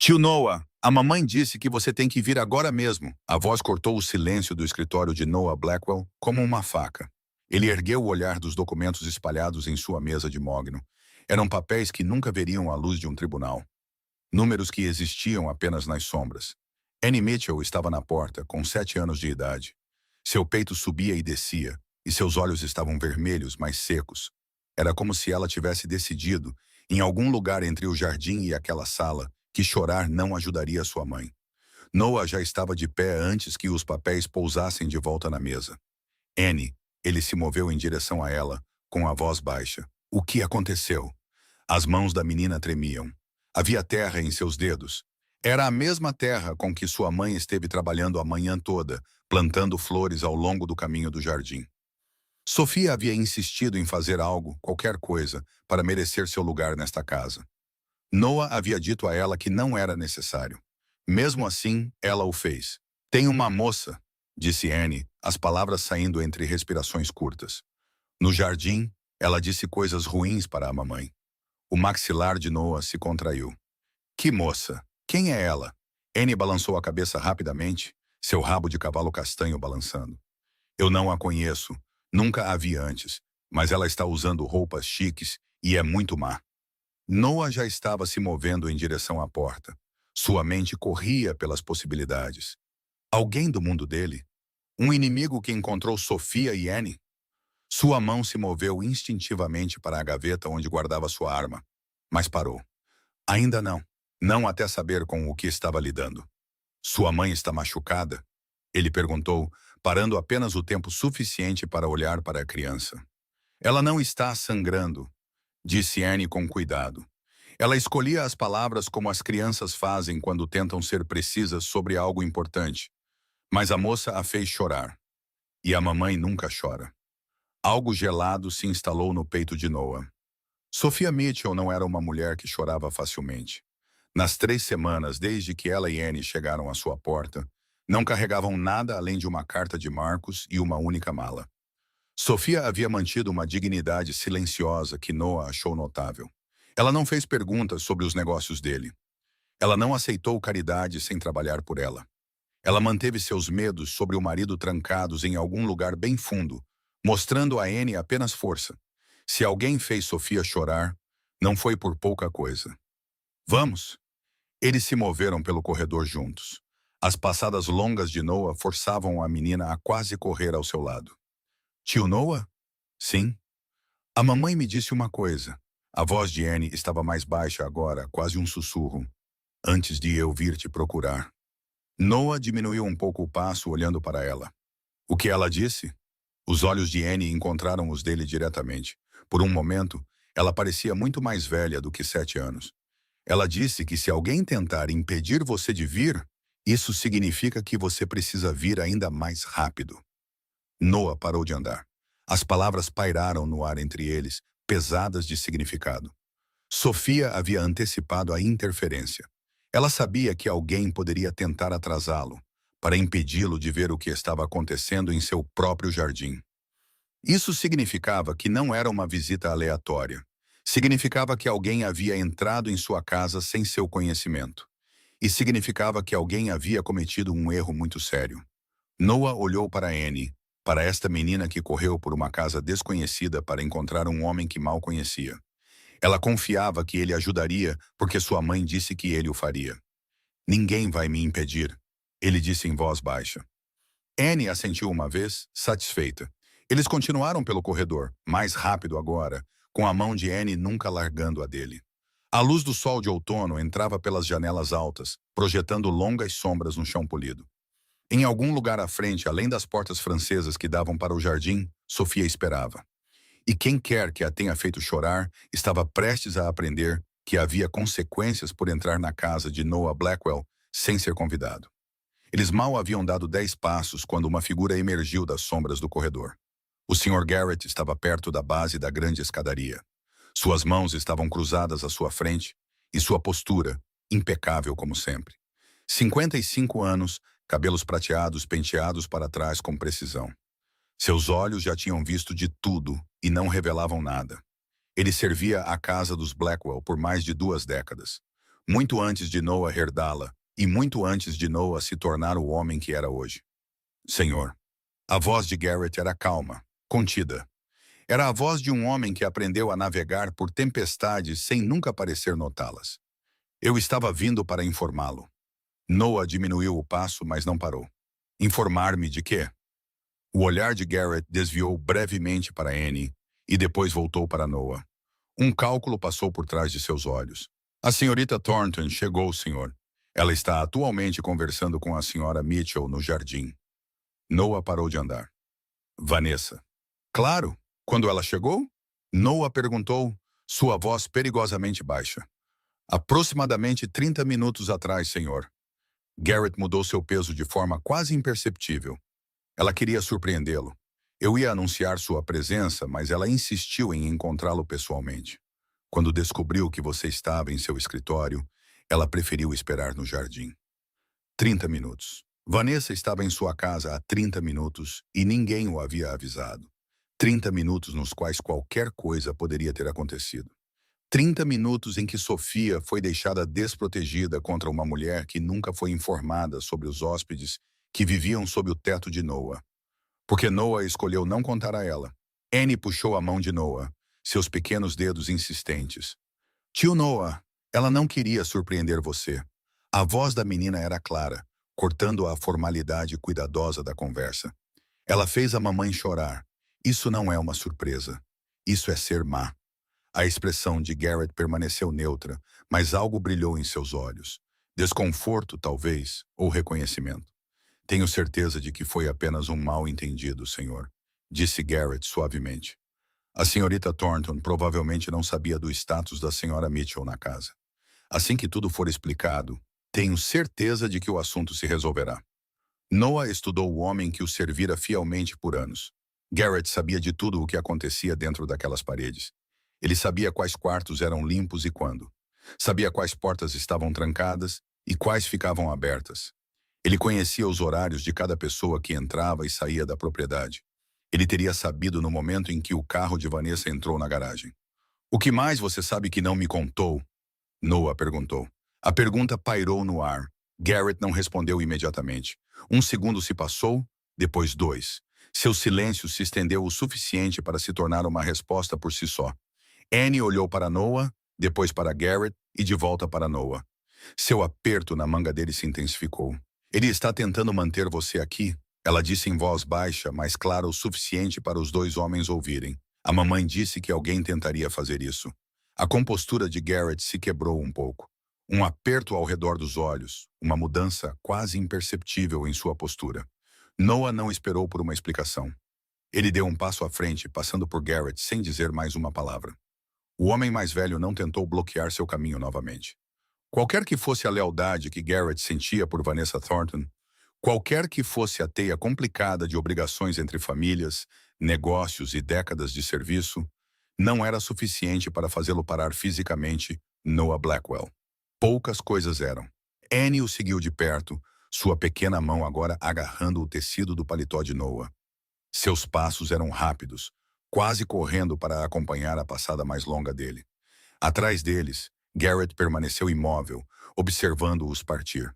Tio Noah, a mamãe disse que você tem que vir agora mesmo. A voz cortou o silêncio do escritório de Noah Blackwell como uma faca. Ele ergueu o olhar dos documentos espalhados em sua mesa de mogno. Eram papéis que nunca veriam a luz de um tribunal. Números que existiam apenas nas sombras. Annie Mitchell estava na porta, com 7 anos de idade. Seu peito subia e descia, e seus olhos estavam vermelhos, mas secos. Era como se ela tivesse decidido, em algum lugar entre o jardim e aquela sala, que chorar não ajudaria sua mãe. Noah já estava de pé antes que os papéis pousassem de volta na mesa. Annie, ele se moveu em direção a ela, com a voz baixa. O que aconteceu? As mãos da menina tremiam. Havia terra em seus dedos. Era a mesma terra com que sua mãe esteve trabalhando a manhã toda, plantando flores ao longo do caminho do jardim. Sofia havia insistido em fazer algo, qualquer coisa, para merecer seu lugar nesta casa. Noah havia dito a ela que não era necessário. Mesmo assim, ela o fez. Tem uma moça, disse Annie, as palavras saindo entre respirações curtas. No jardim, ela disse coisas ruins para a mamãe. O maxilar de Noah se contraiu. Que moça? Quem é ela? Annie balançou a cabeça rapidamente, seu rabo de cavalo castanho balançando. Eu não a conheço, nunca a vi antes, mas ela está usando roupas chiques e é muito má. Noah já estava se movendo em direção à porta. Sua mente corria pelas possibilidades. Alguém do mundo dele? Um inimigo que encontrou Sofia e Annie? Sua mão se moveu instintivamente para a gaveta onde guardava sua arma, mas parou. Ainda não. Não até saber com o que estava lidando. Sua mãe está machucada? Ele perguntou, parando apenas o tempo suficiente para olhar para a criança. Ela não está sangrando, disse Annie com cuidado. Ela escolhia as palavras como as crianças fazem quando tentam ser precisas sobre algo importante. Mas a moça a fez chorar. E a mamãe nunca chora. Algo gelado se instalou no peito de Noah. Sophia Mitchell não era uma mulher que chorava facilmente. Nas 3 semanas desde que ela e Annie chegaram à sua porta, não carregavam nada além de uma carta de Marcos e uma única mala. Sophia havia mantido uma dignidade silenciosa que Noah achou notável. Ela não fez perguntas sobre os negócios dele. Ela não aceitou caridade sem trabalhar por ela. Ela manteve seus medos sobre o marido trancados em algum lugar bem fundo, mostrando a Annie apenas força. Se alguém fez Sophia chorar, não foi por pouca coisa. Vamos! Eles se moveram pelo corredor juntos. As passadas longas de Noah forçavam a menina a quase correr ao seu lado. Tio Noah? Sim. A mamãe me disse uma coisa. A voz de Annie estava mais baixa agora, quase um sussurro. Antes de eu vir te procurar. Noah diminuiu um pouco o passo, olhando para ela. O que ela disse? Os olhos de Annie encontraram os dele diretamente. Por um momento, ela parecia muito mais velha do que 7 anos. Ela disse que se alguém tentar impedir você de vir, isso significa que você precisa vir ainda mais rápido. Noah parou de andar. As palavras pairaram no ar entre eles, pesadas de significado. Sofia havia antecipado a interferência. Ela sabia que alguém poderia tentar atrasá-lo, para impedi-lo de ver o que estava acontecendo em seu próprio jardim. Isso significava que não era uma visita aleatória. Significava que alguém havia entrado em sua casa sem seu conhecimento. E significava que alguém havia cometido um erro muito sério. Noah olhou para Annie, para esta menina que correu por uma casa desconhecida para encontrar um homem que mal conhecia. Ela confiava que ele ajudaria porque sua mãe disse que ele o faria. Ninguém vai me impedir, ele disse em voz baixa. Annie assentiu uma vez, satisfeita. Eles continuaram pelo corredor, mais rápido agora, com a mão de Annie nunca largando a dele. A luz do sol de outono entrava pelas janelas altas, projetando longas sombras no chão polido. Em algum lugar à frente, além das portas francesas que davam para o jardim, Sofia esperava. E quem quer que a tenha feito chorar, estava prestes a aprender que havia consequências por entrar na casa de Noah Blackwell sem ser convidado. Eles mal haviam dado 10 passos quando uma figura emergiu das sombras do corredor. O Sr. Garrett estava perto da base da grande escadaria. Suas mãos estavam cruzadas à sua frente e sua postura, impecável como sempre. 55 anos, cabelos prateados penteados para trás com precisão. Seus olhos já tinham visto de tudo e não revelavam nada. Ele servia a casa dos Blackwell por mais de 2 décadas. muito antes de Noah herdá-la e muito antes de Noah se tornar o homem que era hoje. Senhor, a voz de Garrett era calma, contida. Era a voz de um homem que aprendeu a navegar por tempestades sem nunca parecer notá-las. Eu estava vindo para informá-lo. Noah diminuiu o passo, mas não parou. Informar-me de quê? O olhar de Garrett desviou brevemente para Annie e depois voltou para Noah. Um cálculo passou por trás de seus olhos. A senhorita Thornton chegou, senhor. Ela está atualmente conversando com a senhora Mitchell no jardim. Noah parou de andar. Vanessa. Claro. Quando ela chegou? Noah perguntou, sua voz perigosamente baixa. Aproximadamente 30 minutos atrás, senhor. Garrett mudou seu peso de forma quase imperceptível. Ela queria surpreendê-lo. Eu ia anunciar sua presença, mas ela insistiu em encontrá-lo pessoalmente. Quando descobriu que você estava em seu escritório, ela preferiu esperar no jardim. 30 minutos. Vanessa estava em sua casa há 30 minutos e ninguém o havia avisado. 30 minutos nos quais qualquer coisa poderia ter acontecido. 30 minutos em que Sofia foi deixada desprotegida contra uma mulher que nunca foi informada sobre os hóspedes que viviam sob o teto de Noah. Porque Noah escolheu não contar a ela. Annie puxou a mão de Noah, seus pequenos dedos insistentes. Tio Noah, ela não queria surpreender você. A voz da menina era clara, cortando a formalidade cuidadosa da conversa. Ela fez a mamãe chorar. Isso não é uma surpresa. Isso é ser má. A expressão de Garrett permaneceu neutra, mas algo brilhou em seus olhos. Desconforto, talvez, ou reconhecimento. Tenho certeza de que foi apenas um mal-entendido, senhor, disse Garrett suavemente. A senhorita Thornton provavelmente não sabia do status da senhora Mitchell na casa. Assim que tudo for explicado, tenho certeza de que o assunto se resolverá. Noah estudou o homem que o servira fielmente por anos. Garrett sabia de tudo o que acontecia dentro daquelas paredes. Ele sabia quais quartos eram limpos e quando. Sabia quais portas estavam trancadas e quais ficavam abertas. Ele conhecia os horários de cada pessoa que entrava e saía da propriedade. Ele teria sabido no momento em que o carro de Vanessa entrou na garagem. O que mais você sabe que não me contou? Noah perguntou. A pergunta pairou no ar. Garrett não respondeu imediatamente. Um segundo se passou, depois 2. Seu silêncio se estendeu o suficiente para se tornar uma resposta por si só. Annie olhou para Noah, depois para Garrett e de volta para Noah. Seu aperto na manga dele se intensificou. Ele está tentando manter você aqui, ela disse em voz baixa, mas clara o suficiente para os dois homens ouvirem. A mamãe disse que alguém tentaria fazer isso. A compostura de Garrett se quebrou um pouco. Um aperto ao redor dos olhos, uma mudança quase imperceptível em sua postura. Noah não esperou por uma explicação. Ele deu um passo à frente, passando por Garrett sem dizer mais uma palavra. O homem mais velho não tentou bloquear seu caminho novamente. Qualquer que fosse a lealdade que Garrett sentia por Vanessa Thornton, qualquer que fosse a teia complicada de obrigações entre famílias, negócios e décadas de serviço, não era suficiente para fazê-lo parar fisicamente Noah Blackwell. Poucas coisas eram. Annie o seguiu de perto, sua pequena mão agora agarrando o tecido do paletó de Noah. Seus passos eram rápidos, quase correndo para acompanhar a passada mais longa dele. Atrás deles, Garrett permaneceu imóvel, observando-os partir.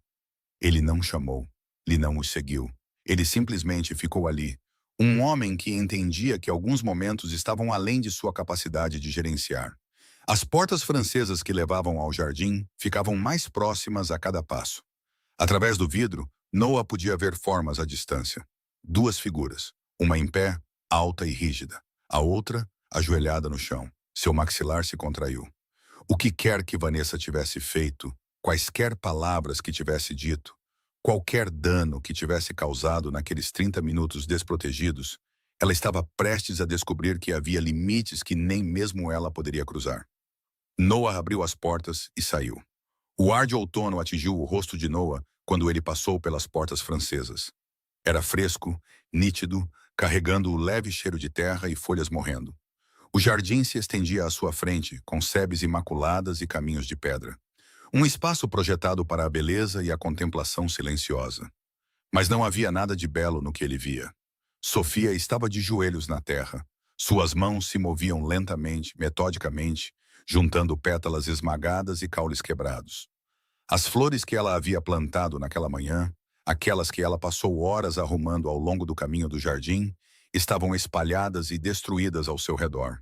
Ele não chamou, ele não os seguiu. Ele simplesmente ficou ali, um homem que entendia que alguns momentos estavam além de sua capacidade de gerenciar. As portas francesas que levavam ao jardim ficavam mais próximas a cada passo. Através do vidro, Noah podia ver formas à distância. 2 figuras, uma em pé, alta e rígida, a outra ajoelhada no chão. Seu maxilar se contraiu. O que quer que Vanessa tivesse feito, quaisquer palavras que tivesse dito, qualquer dano que tivesse causado naqueles 30 minutos desprotegidos, ela estava prestes a descobrir que havia limites que nem mesmo ela poderia cruzar. Noah abriu as portas e saiu. O ar de outono atingiu o rosto de Noah quando ele passou pelas portas francesas. Era fresco, nítido, carregando o leve cheiro de terra e folhas morrendo. O jardim se estendia à sua frente, com sebes imaculadas e caminhos de pedra. Um espaço projetado para a beleza e a contemplação silenciosa. Mas não havia nada de belo no que ele via. Sofia estava de joelhos na terra. Suas mãos se moviam lentamente, metodicamente, juntando pétalas esmagadas e caules quebrados. As flores que ela havia plantado naquela manhã, aquelas que ela passou horas arrumando ao longo do caminho do jardim, estavam espalhadas e destruídas ao seu redor.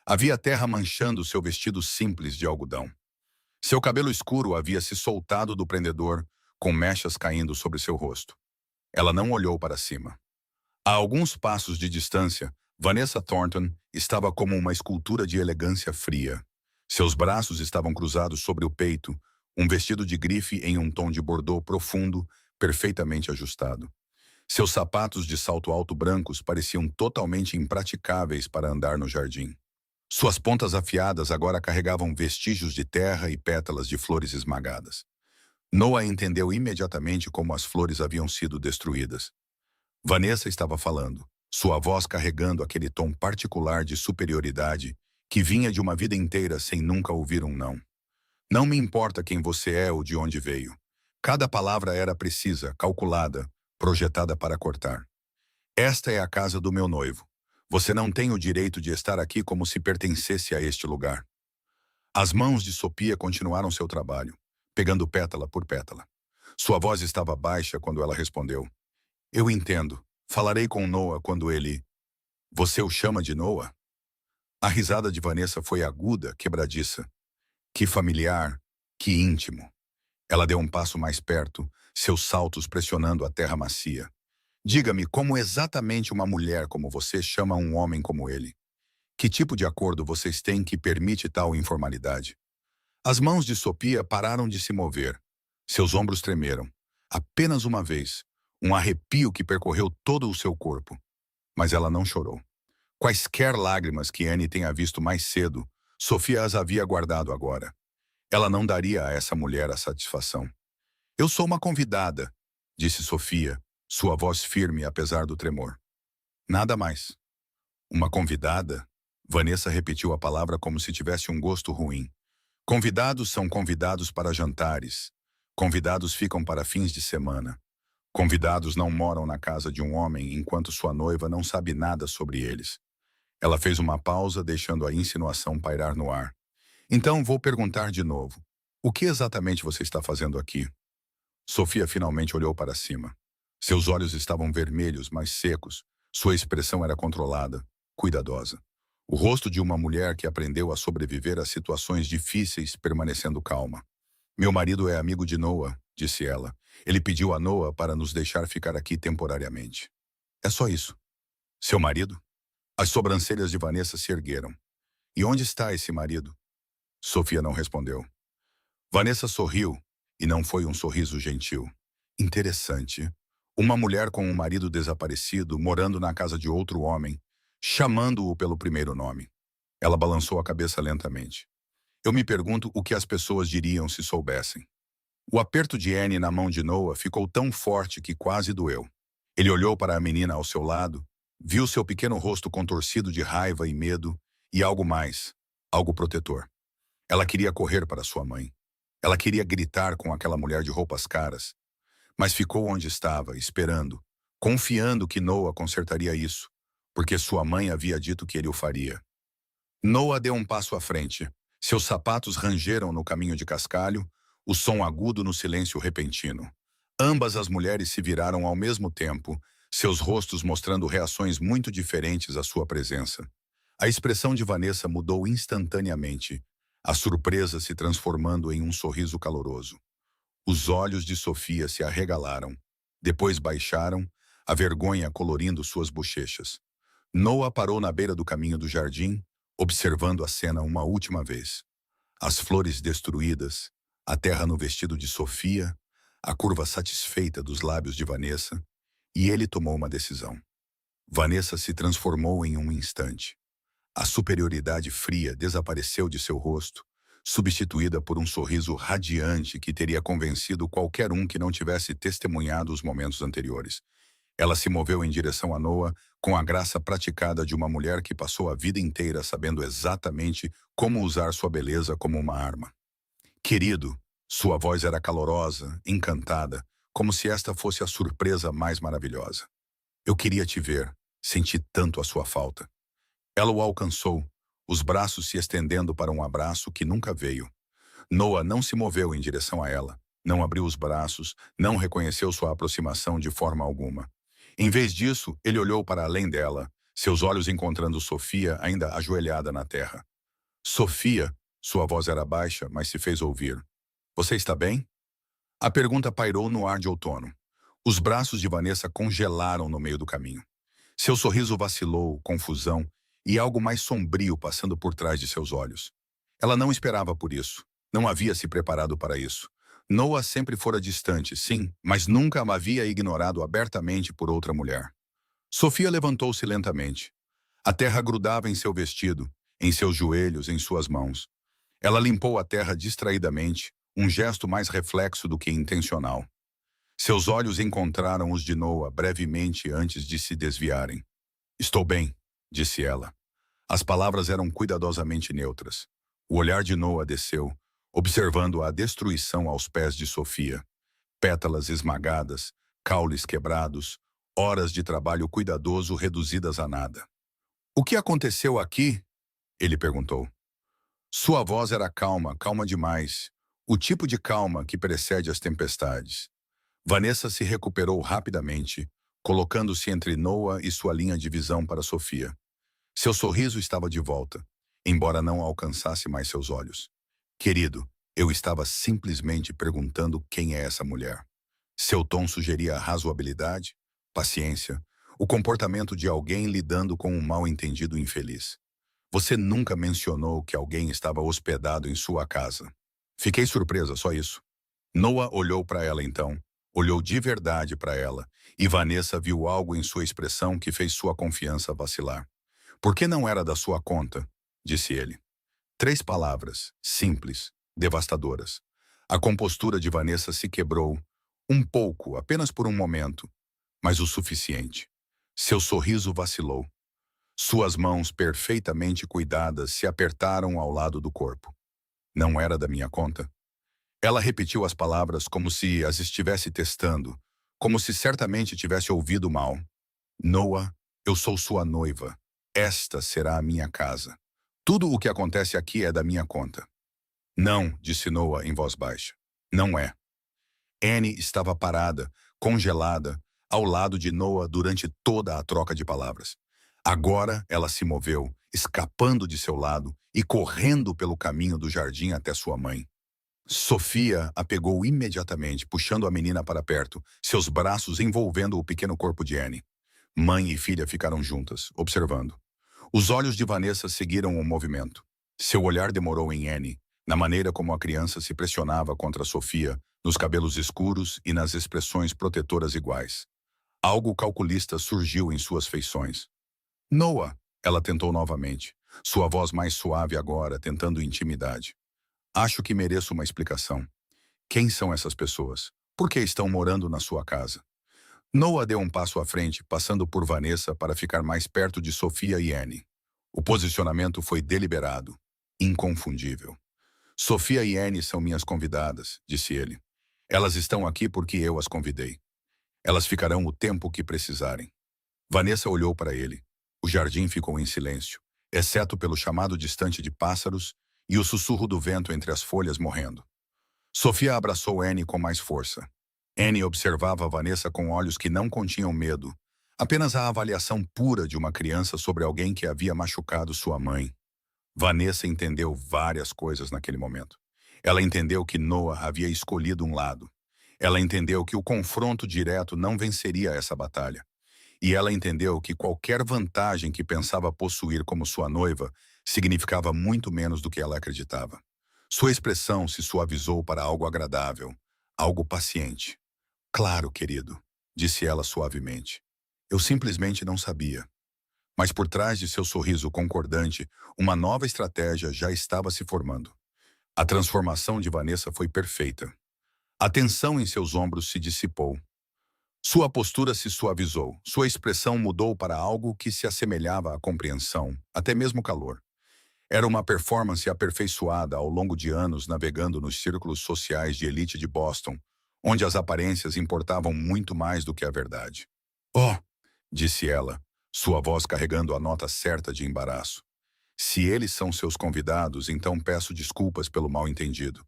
Havia terra manchando seu vestido simples de algodão. Seu cabelo escuro havia se soltado do prendedor, com mechas caindo sobre seu rosto. Ela não olhou para cima. A alguns passos de distância, Vanessa Thornton estava como uma escultura de elegância fria. Seus braços estavam cruzados sobre o peito, um vestido de grife em um tom de bordô profundo, perfeitamente ajustado. Seus sapatos de salto alto brancos pareciam totalmente impraticáveis para andar no jardim. Suas pontas afiadas agora carregavam vestígios de terra e pétalas de flores esmagadas. Noah entendeu imediatamente como as flores haviam sido destruídas. Vanessa estava falando, sua voz carregando aquele tom particular de superioridade que vinha de uma vida inteira sem nunca ouvir um não. Não me importa quem você é ou de onde veio. Cada palavra era precisa, calculada, projetada para cortar. Esta é a casa do meu noivo. Você não tem o direito de estar aqui como se pertencesse a este lugar. As mãos de Sophia continuaram seu trabalho, pegando pétala por pétala. Sua voz estava baixa quando ela respondeu. Eu entendo. Falarei com Noah quando ele... Você o chama de Noah? A risada de Vanessa foi aguda, quebradiça. Que familiar, que íntimo. Ela deu um passo mais perto, seus saltos pressionando a terra macia. Diga-me como exatamente uma mulher como você chama um homem como ele. Que tipo de acordo vocês têm que permite tal informalidade? As mãos de Sophia pararam de se mover. Seus ombros tremeram. Apenas uma vez. Um arrepio que percorreu todo o seu corpo. Mas ela não chorou. Quaisquer lágrimas que Anne tenha visto mais cedo, Sophia as havia guardado agora. Ela não daria a essa mulher a satisfação. Eu sou uma convidada, disse Sophia, sua voz firme apesar do tremor. Nada mais. Uma convidada? Vanessa repetiu a palavra como se tivesse um gosto ruim. Convidados são convidados para jantares. Convidados ficam para fins de semana. Convidados não moram na casa de um homem enquanto sua noiva não sabe nada sobre eles. Ela fez uma pausa, deixando a insinuação pairar no ar. Então vou perguntar de novo. O que exatamente você está fazendo aqui? Sophia finalmente olhou para cima. Seus olhos estavam vermelhos, mas secos. Sua expressão era controlada, cuidadosa. O rosto de uma mulher que aprendeu a sobreviver a situações difíceis, permanecendo calma. Meu marido é amigo de Noah, disse ela. Ele pediu a Noah para nos deixar ficar aqui temporariamente. É só isso. Seu marido? As sobrancelhas de Vanessa se ergueram. E onde está esse marido? Sophia não respondeu. Vanessa sorriu, e não foi um sorriso gentil. Interessante. Uma mulher com um marido desaparecido, morando na casa de outro homem, chamando-o pelo primeiro nome. Ela balançou a cabeça lentamente. Eu me pergunto o que as pessoas diriam se soubessem. O aperto de Anne na mão de Noah ficou tão forte que quase doeu. Ele olhou para a menina ao seu lado, viu seu pequeno rosto contorcido de raiva e medo, e algo mais, algo protetor. Ela queria correr para sua mãe. Ela queria gritar com aquela mulher de roupas caras, mas ficou onde estava, esperando, confiando que Noah consertaria isso, porque sua mãe havia dito que ele o faria. Noah deu um passo à frente. Seus sapatos rangeram no caminho de cascalho, o som agudo no silêncio repentino. Ambas as mulheres se viraram ao mesmo tempo, seus rostos mostrando reações muito diferentes à sua presença. A expressão de Vanessa mudou instantaneamente, a surpresa se transformando em um sorriso caloroso. Os olhos de Sophia se arregalaram, depois baixaram, a vergonha colorindo suas bochechas. Noah parou na beira do caminho do jardim, observando a cena uma última vez. As flores destruídas, a terra no vestido de Sophia, a curva satisfeita dos lábios de Vanessa, e ele tomou uma decisão. Vanessa se transformou em um instante. A superioridade fria desapareceu de seu rosto, substituída por um sorriso radiante que teria convencido qualquer um que não tivesse testemunhado os momentos anteriores. Ela se moveu em direção a Noah com a graça praticada de uma mulher que passou a vida inteira sabendo exatamente como usar sua beleza como uma arma. Querido, sua voz era calorosa, encantada, como se esta fosse a surpresa mais maravilhosa. Eu queria te ver, senti tanto a sua falta. Ela o alcançou, os braços se estendendo para um abraço que nunca veio. Noah não se moveu em direção a ela, Não abriu os braços, não reconheceu sua aproximação de forma alguma. Em vez disso, ele olhou para além dela, seus olhos encontrando Sofia ainda ajoelhada na terra. Sofia, sua voz era baixa, mas se fez ouvir. Você está bem? A pergunta pairou no ar de outono. Os braços de Vanessa congelaram no meio do caminho. Seu sorriso vacilou, confusão e algo mais sombrio passando por trás de seus olhos. Ela não esperava por isso. Não havia se preparado para isso. Noah sempre fora distante, sim, mas nunca a havia ignorado abertamente por outra mulher. Sofia levantou-se lentamente. A terra grudava em seu vestido, em seus joelhos, em suas mãos. Ela limpou a terra distraidamente, um gesto mais reflexo do que intencional. Seus olhos encontraram os de Noah brevemente antes de se desviarem. Estou bem, disse ela. As palavras eram cuidadosamente neutras. O olhar de Noah desceu, observando a destruição aos pés de Sofia. Pétalas esmagadas, caules quebrados, horas de trabalho cuidadoso reduzidas a nada. O que aconteceu aqui? Ele perguntou. Sua voz era calma, calma demais. O tipo de calma que precede as tempestades. Vanessa se recuperou rapidamente, colocando-se entre Noah e sua linha de visão para Sofia. Seu sorriso estava de volta, embora não alcançasse mais seus olhos. Querido, eu estava simplesmente perguntando quem é essa mulher. Seu tom sugeria razoabilidade, paciência, o comportamento de alguém lidando com um mal-entendido infeliz. Você nunca mencionou que alguém estava hospedado em sua casa. Fiquei surpresa, só isso. Noah olhou para ela então, olhou de verdade para ela, e Vanessa viu algo em sua expressão que fez sua confiança vacilar. Por que não era da sua conta? Disse ele. 3 palavras, simples, devastadoras. A compostura de Vanessa se quebrou, um pouco, apenas por um momento, mas o suficiente. Seu sorriso vacilou. Suas mãos perfeitamente cuidadas se apertaram ao lado do corpo. Não era da minha conta. Ela repetiu as palavras como se as estivesse testando, como se certamente tivesse ouvido mal. Noah, eu sou sua noiva. Esta será a minha casa. Tudo o que acontece aqui é da minha conta. Não, disse Noah em voz baixa. Não é. Annie estava parada, congelada, ao lado de Noah durante toda a troca de palavras. Agora ela se moveu, escapando de seu lado e correndo pelo caminho do jardim até sua mãe. Sofia a pegou imediatamente, puxando a menina para perto, seus braços envolvendo o pequeno corpo de Annie. Mãe e filha ficaram juntas, observando. Os olhos de Vanessa seguiram o movimento. Seu olhar demorou em Annie, na maneira como a criança se pressionava contra Sofia, nos cabelos escuros e nas expressões protetoras iguais. Algo calculista surgiu em suas feições. Noah, ela tentou novamente, sua voz mais suave agora, tentando intimidade. Acho que mereço uma explicação. Quem são essas pessoas? Por que estão morando na sua casa? Noah deu um passo à frente, passando por Vanessa para ficar mais perto de Sofia e Annie. O posicionamento foi deliberado, inconfundível. Sofia e Annie são minhas convidadas, disse ele. Elas estão aqui porque eu as convidei. Elas ficarão o tempo que precisarem. Vanessa olhou para ele. O jardim ficou em silêncio, exceto pelo chamado distante de pássaros e o sussurro do vento entre as folhas morrendo. Sofia abraçou Annie com mais força. Annie observava Vanessa com olhos que não continham medo, apenas a avaliação pura de uma criança sobre alguém que havia machucado sua mãe. Vanessa entendeu várias coisas naquele momento. Ela entendeu que Noah havia escolhido um lado. Ela entendeu que o confronto direto não venceria essa batalha. E ela entendeu que qualquer vantagem que pensava possuir como sua noiva significava muito menos do que ela acreditava. Sua expressão se suavizou para algo agradável, algo paciente. Claro, querido, disse ela suavemente. Eu simplesmente não sabia. Mas por trás de seu sorriso concordante, uma nova estratégia já estava se formando. A transformação de Vanessa foi perfeita. A tensão em seus ombros se dissipou. Sua postura se suavizou, sua expressão mudou para algo que se assemelhava à compreensão, até mesmo calor. Era uma performance aperfeiçoada ao longo de anos navegando nos círculos sociais de elite de Boston, onde as aparências importavam muito mais do que a verdade. Oh, disse ela, sua voz carregando a nota certa de embaraço. Se eles são seus convidados, então peço desculpas pelo mal-entendido.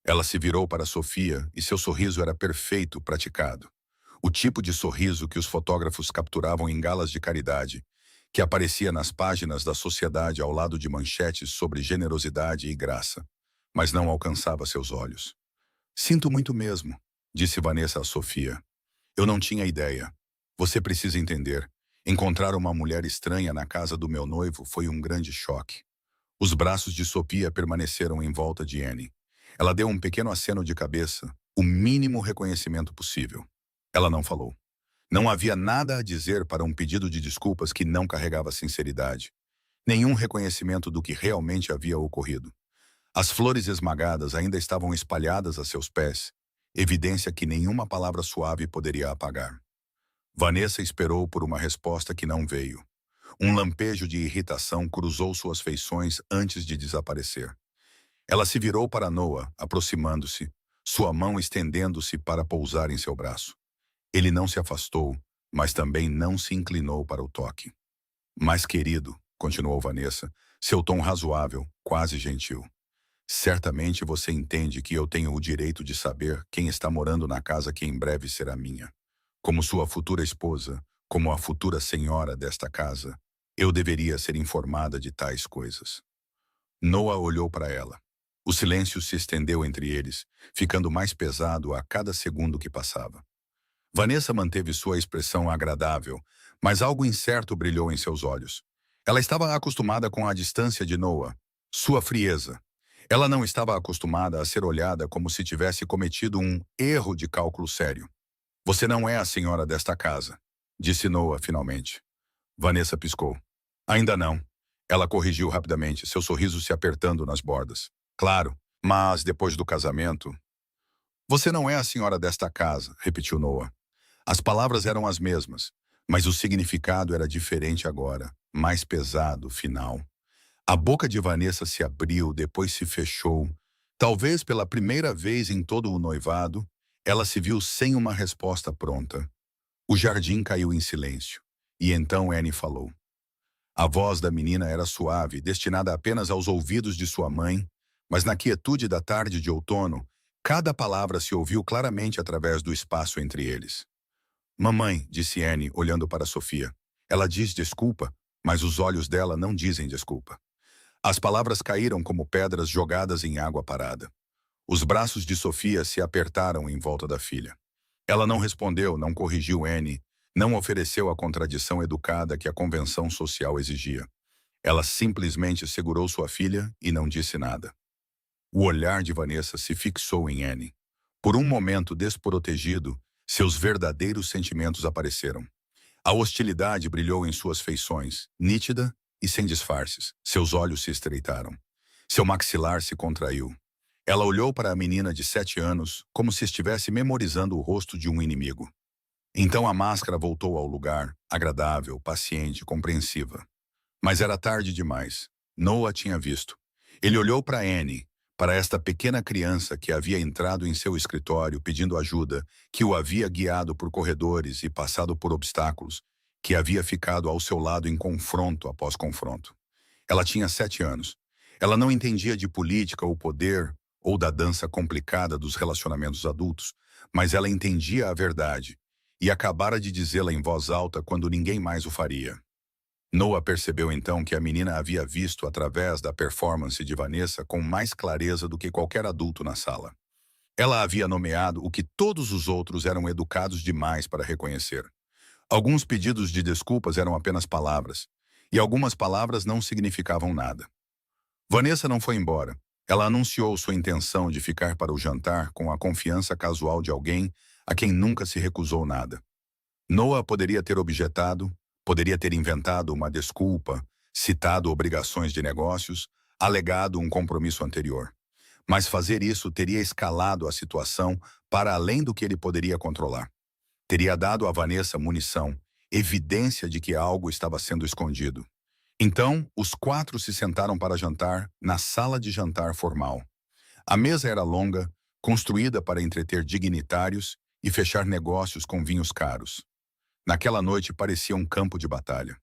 Ela se virou para Sofia e seu sorriso era perfeito, praticado. O tipo de sorriso que os fotógrafos capturavam em galas de caridade, que aparecia nas páginas da sociedade ao lado de manchetes sobre generosidade e graça, mas não alcançava seus olhos. Sinto muito mesmo, disse Vanessa a Sofia. Eu não tinha ideia. Você precisa entender. Encontrar uma mulher estranha na casa do meu noivo foi um grande choque. Os braços de Sofia permaneceram em volta de Annie. Ela deu um pequeno aceno de cabeça, o mínimo reconhecimento possível. Ela não falou. Não havia nada a dizer para um pedido de desculpas que não carregava sinceridade. Nenhum reconhecimento do que realmente havia ocorrido. As flores esmagadas ainda estavam espalhadas a seus pés, evidência que nenhuma palavra suave poderia apagar. Vanessa esperou por uma resposta que não veio. Um lampejo de irritação cruzou suas feições antes de desaparecer. Ela se virou para Noah, aproximando-se, sua mão estendendo-se para pousar em seu braço. Ele não se afastou, mas também não se inclinou para o toque. Mas, querido, continuou Vanessa, seu tom razoável, quase gentil. Certamente você entende que eu tenho o direito de saber quem está morando na casa que em breve será minha. Como sua futura esposa, como a futura senhora desta casa, eu deveria ser informada de tais coisas. Noah olhou para ela. O silêncio se estendeu entre eles, ficando mais pesado a cada segundo que passava. Vanessa manteve sua expressão agradável, mas algo incerto brilhou em seus olhos. Ela estava acostumada com a distância de Noah, sua frieza. Ela não estava acostumada a ser olhada como se tivesse cometido um erro de cálculo sério. Você não é a senhora desta casa, disse Noah finalmente. Vanessa piscou. Ainda não. Ela corrigiu rapidamente, seu sorriso se apertando nas bordas. Claro, mas depois do casamento... Você não é a senhora desta casa, repetiu Noah. As palavras eram as mesmas, mas o significado era diferente agora, mais pesado, final. A boca de Vanessa se abriu, depois se fechou. Talvez pela primeira vez em todo o noivado, ela se viu sem uma resposta pronta. O jardim caiu em silêncio, e então Annie falou. A voz da menina era suave, destinada apenas aos ouvidos de sua mãe, mas na quietude da tarde de outono, cada palavra se ouviu claramente através do espaço entre eles. Mamãe, disse Annie, olhando para Sofia. Ela diz desculpa, mas os olhos dela não dizem desculpa. As palavras caíram como pedras jogadas em água parada. Os braços de Sofia se apertaram em volta da filha. Ela não respondeu, não corrigiu Annie, não ofereceu a contradição educada que a convenção social exigia. Ela simplesmente segurou sua filha e não disse nada. O olhar de Vanessa se fixou em Annie. Por um momento desprotegido, seus verdadeiros sentimentos apareceram. A hostilidade brilhou em suas feições, nítida e sem disfarces. Seus olhos se estreitaram. Seu maxilar se contraiu. Ela olhou para a menina de 7 anos como se estivesse memorizando o rosto de um inimigo. Então a máscara voltou ao lugar, agradável, paciente, compreensiva. Mas era tarde demais. Noah tinha visto. Ele olhou para Annie, para esta pequena criança que havia entrado em seu escritório pedindo ajuda, que o havia guiado por corredores e passado por obstáculos, que havia ficado ao seu lado em confronto após confronto. Ela tinha 7 anos. Ela não entendia de política ou poder, ou da dança complicada dos relacionamentos adultos, mas ela entendia a verdade, e acabara de dizê-la em voz alta quando ninguém mais o faria. Noah percebeu então que a menina havia visto através da performance de Vanessa com mais clareza do que qualquer adulto na sala. Ela havia nomeado o que todos os outros eram educados demais para reconhecer. Alguns pedidos de desculpas eram apenas palavras, e algumas palavras não significavam nada. Vanessa não foi embora. Ela anunciou sua intenção de ficar para o jantar com a confiança casual de alguém a quem nunca se recusou nada. Noah poderia ter objetado, poderia ter inventado uma desculpa, citado obrigações de negócios, alegado um compromisso anterior. Mas fazer isso teria escalado a situação para além do que ele poderia controlar. Teria dado a Vanessa munição, evidência de que algo estava sendo escondido. Então, os 4 se sentaram para jantar na sala de jantar formal. A mesa era longa, construída para entreter dignitários e fechar negócios com vinhos caros. Naquela noite parecia um campo de batalha.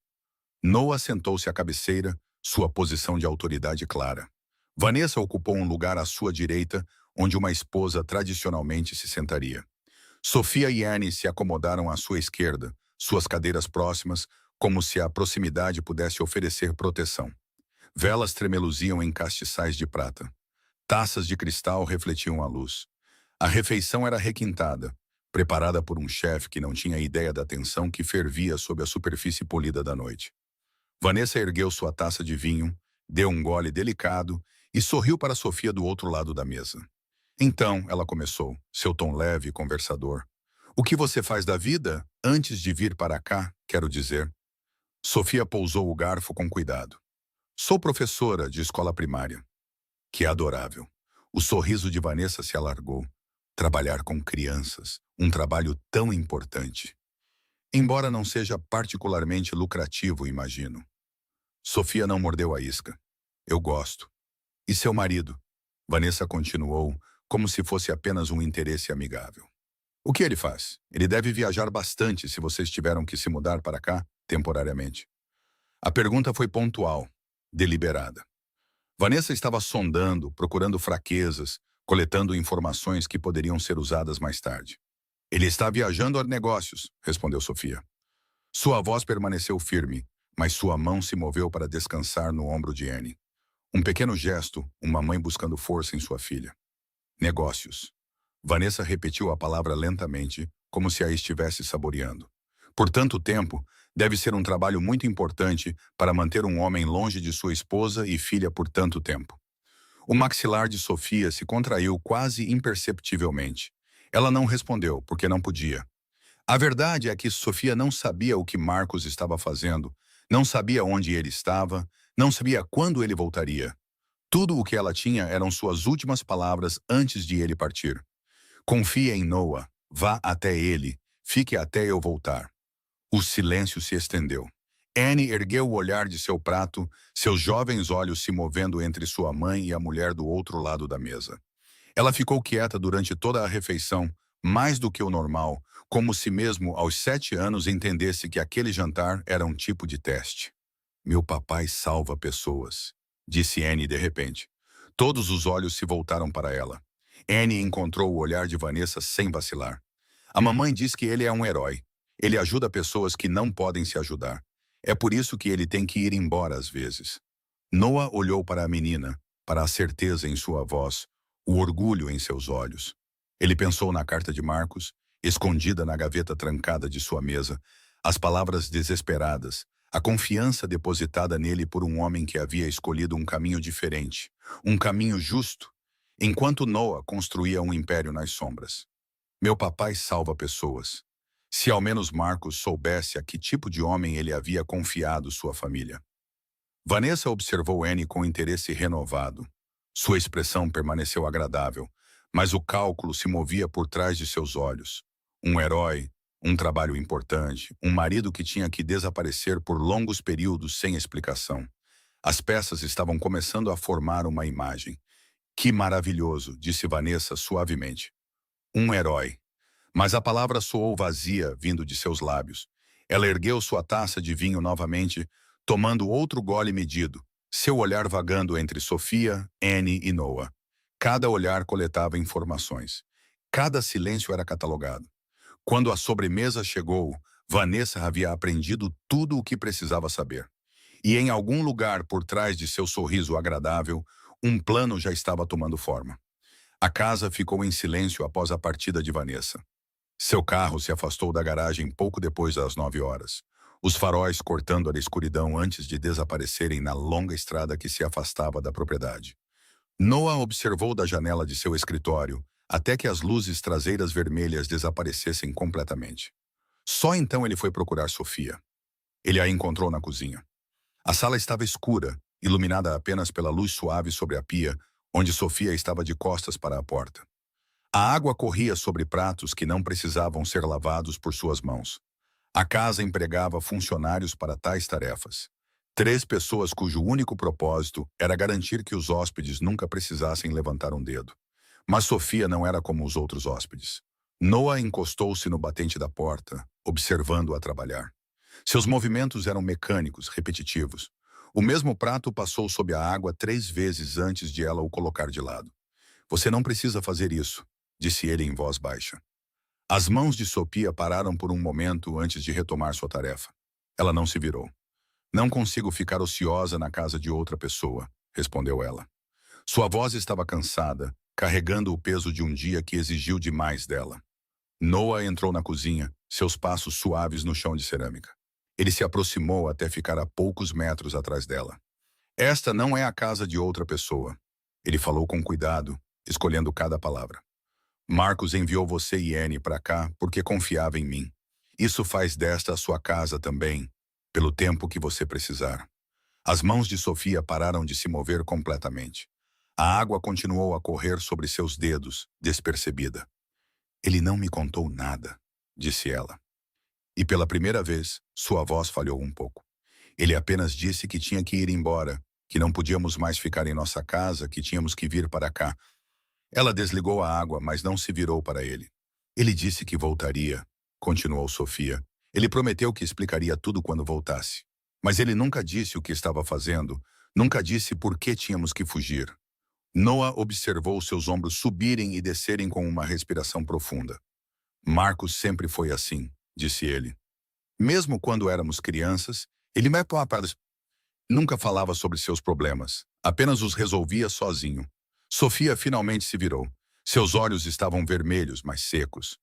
Noah sentou-se à cabeceira, sua posição de autoridade clara. Vanessa ocupou um lugar à sua direita, onde uma esposa tradicionalmente se sentaria. Sofia e Annie se acomodaram à sua esquerda, suas cadeiras próximas, como se a proximidade pudesse oferecer proteção. Velas tremeluziam em castiçais de prata. Taças de cristal refletiam a luz. A refeição era requintada, preparada por um chefe que não tinha ideia da tensão que fervia sob a superfície polida da noite. Vanessa ergueu sua taça de vinho, deu um gole delicado e sorriu para Sofia do outro lado da mesa. Então, ela começou, seu tom leve e conversador. O que você faz da vida antes de vir para cá, quero dizer? Sofia pousou o garfo com cuidado. Sou professora de escola primária. Que adorável. O sorriso de Vanessa se alargou. Trabalhar com crianças, um trabalho tão importante. Embora não seja particularmente lucrativo, imagino. Sofia não mordeu a isca. Eu gosto. E seu marido? Vanessa continuou, como se fosse apenas um interesse amigável. O que ele faz? Ele deve viajar bastante se vocês tiveram que se mudar para cá, temporariamente. A pergunta foi pontual, deliberada. Vanessa estava sondando, procurando fraquezas, coletando informações que poderiam ser usadas mais tarde. Ele está viajando a negócios, respondeu Sofia. Sua voz permaneceu firme, mas sua mão se moveu para descansar no ombro de Annie. Um pequeno gesto, uma mãe buscando força em sua filha. Negócios. Vanessa repetiu a palavra lentamente, como se a estivesse saboreando. Por tanto tempo, deve ser um trabalho muito importante para manter um homem longe de sua esposa e filha por tanto tempo. O maxilar de Sofia se contraiu quase imperceptivelmente. Ela não respondeu, porque não podia. A verdade é que Sofia não sabia o que Marcos estava fazendo, não sabia onde ele estava, não sabia quando ele voltaria. Tudo o que ela tinha eram suas últimas palavras antes de ele partir. Confie em Noah, vá até ele, fique até eu voltar. O silêncio se estendeu. Annie ergueu o olhar de seu prato, seus jovens olhos se movendo entre sua mãe e a mulher do outro lado da mesa. Ela ficou quieta durante toda a refeição, mais do que o normal, como se mesmo aos 7 anos entendesse que aquele jantar era um tipo de teste. Meu papai salva pessoas, disse Annie de repente. Todos os olhos se voltaram para ela. Annie encontrou o olhar de Vanessa sem vacilar. A mamãe diz que ele é um herói. Ele ajuda pessoas que não podem se ajudar. É por isso que ele tem que ir embora às vezes. Noah olhou para a menina, para a certeza em sua voz, o orgulho em seus olhos. Ele pensou na carta de Marcos, escondida na gaveta trancada de sua mesa, as palavras desesperadas, a confiança depositada nele por um homem que havia escolhido um caminho diferente, um caminho justo, enquanto Noah construía um império nas sombras. Meu papai salva pessoas. Se ao menos Marcos soubesse a que tipo de homem ele havia confiado sua família. Vanessa observou Annie com interesse renovado. Sua expressão permaneceu agradável, mas o cálculo se movia por trás de seus olhos. Um herói, um trabalho importante, um marido que tinha que desaparecer por longos períodos sem explicação. As peças estavam começando a formar uma imagem. Que maravilhoso, disse Vanessa suavemente. Um herói. Mas a palavra soou vazia vindo de seus lábios. Ela ergueu sua taça de vinho novamente, tomando outro gole medido, seu olhar vagando entre Sofia, Annie e Noah. Cada olhar coletava informações. Cada silêncio era catalogado. Quando a sobremesa chegou, Vanessa havia aprendido tudo o que precisava saber. E em algum lugar por trás de seu sorriso agradável, um plano já estava tomando forma. A casa ficou em silêncio após a partida de Vanessa. Seu carro se afastou da garagem pouco depois das 9 horas. Os faróis cortando a escuridão antes de desaparecerem na longa estrada que se afastava da propriedade. Noah observou da janela de seu escritório até que as luzes traseiras vermelhas desaparecessem completamente. Só então ele foi procurar Sofia. Ele a encontrou na cozinha. A sala estava escura, iluminada apenas pela luz suave sobre a pia, onde Sofia estava de costas para a porta. A água corria sobre pratos que não precisavam ser lavados por suas mãos. A casa empregava funcionários para tais tarefas. 3 pessoas cujo único propósito era garantir que os hóspedes nunca precisassem levantar um dedo. Mas Sofia não era como os outros hóspedes. Noah encostou-se no batente da porta, observando-a trabalhar. Seus movimentos eram mecânicos, repetitivos. O mesmo prato passou sob a água 3 vezes antes de ela o colocar de lado. Você não precisa fazer isso, disse ele em voz baixa. As mãos de Sophia pararam por um momento antes de retomar sua tarefa. Ela não se virou. Não consigo ficar ociosa na casa de outra pessoa, respondeu ela. Sua voz estava cansada, carregando o peso de um dia que exigiu demais dela. Noah entrou na cozinha, seus passos suaves no chão de cerâmica. Ele se aproximou até ficar a poucos metros atrás dela. Esta não é a casa de outra pessoa. Ele falou com cuidado, escolhendo cada palavra. Marcos enviou você e Annie para cá porque confiava em mim. Isso faz desta a sua casa também, pelo tempo que você precisar. As mãos de Sofia pararam de se mover completamente. A água continuou a correr sobre seus dedos, despercebida. Ele não me contou nada, disse ela. E pela primeira vez, sua voz falhou um pouco. Ele apenas disse que tinha que ir embora, que não podíamos mais ficar em nossa casa, que tínhamos que vir para cá. Ela desligou a água, mas não se virou para ele. Ele disse que voltaria, continuou Sofia. Ele prometeu que explicaria tudo quando voltasse. Mas ele nunca disse o que estava fazendo, nunca disse por que tínhamos que fugir. Noah observou seus ombros subirem e descerem com uma respiração profunda. Marcos sempre foi assim, disse ele. Mesmo quando éramos crianças, ele nunca falava sobre seus problemas, apenas os resolvia sozinho. Sofia finalmente se virou. Seus olhos estavam vermelhos, mas secos.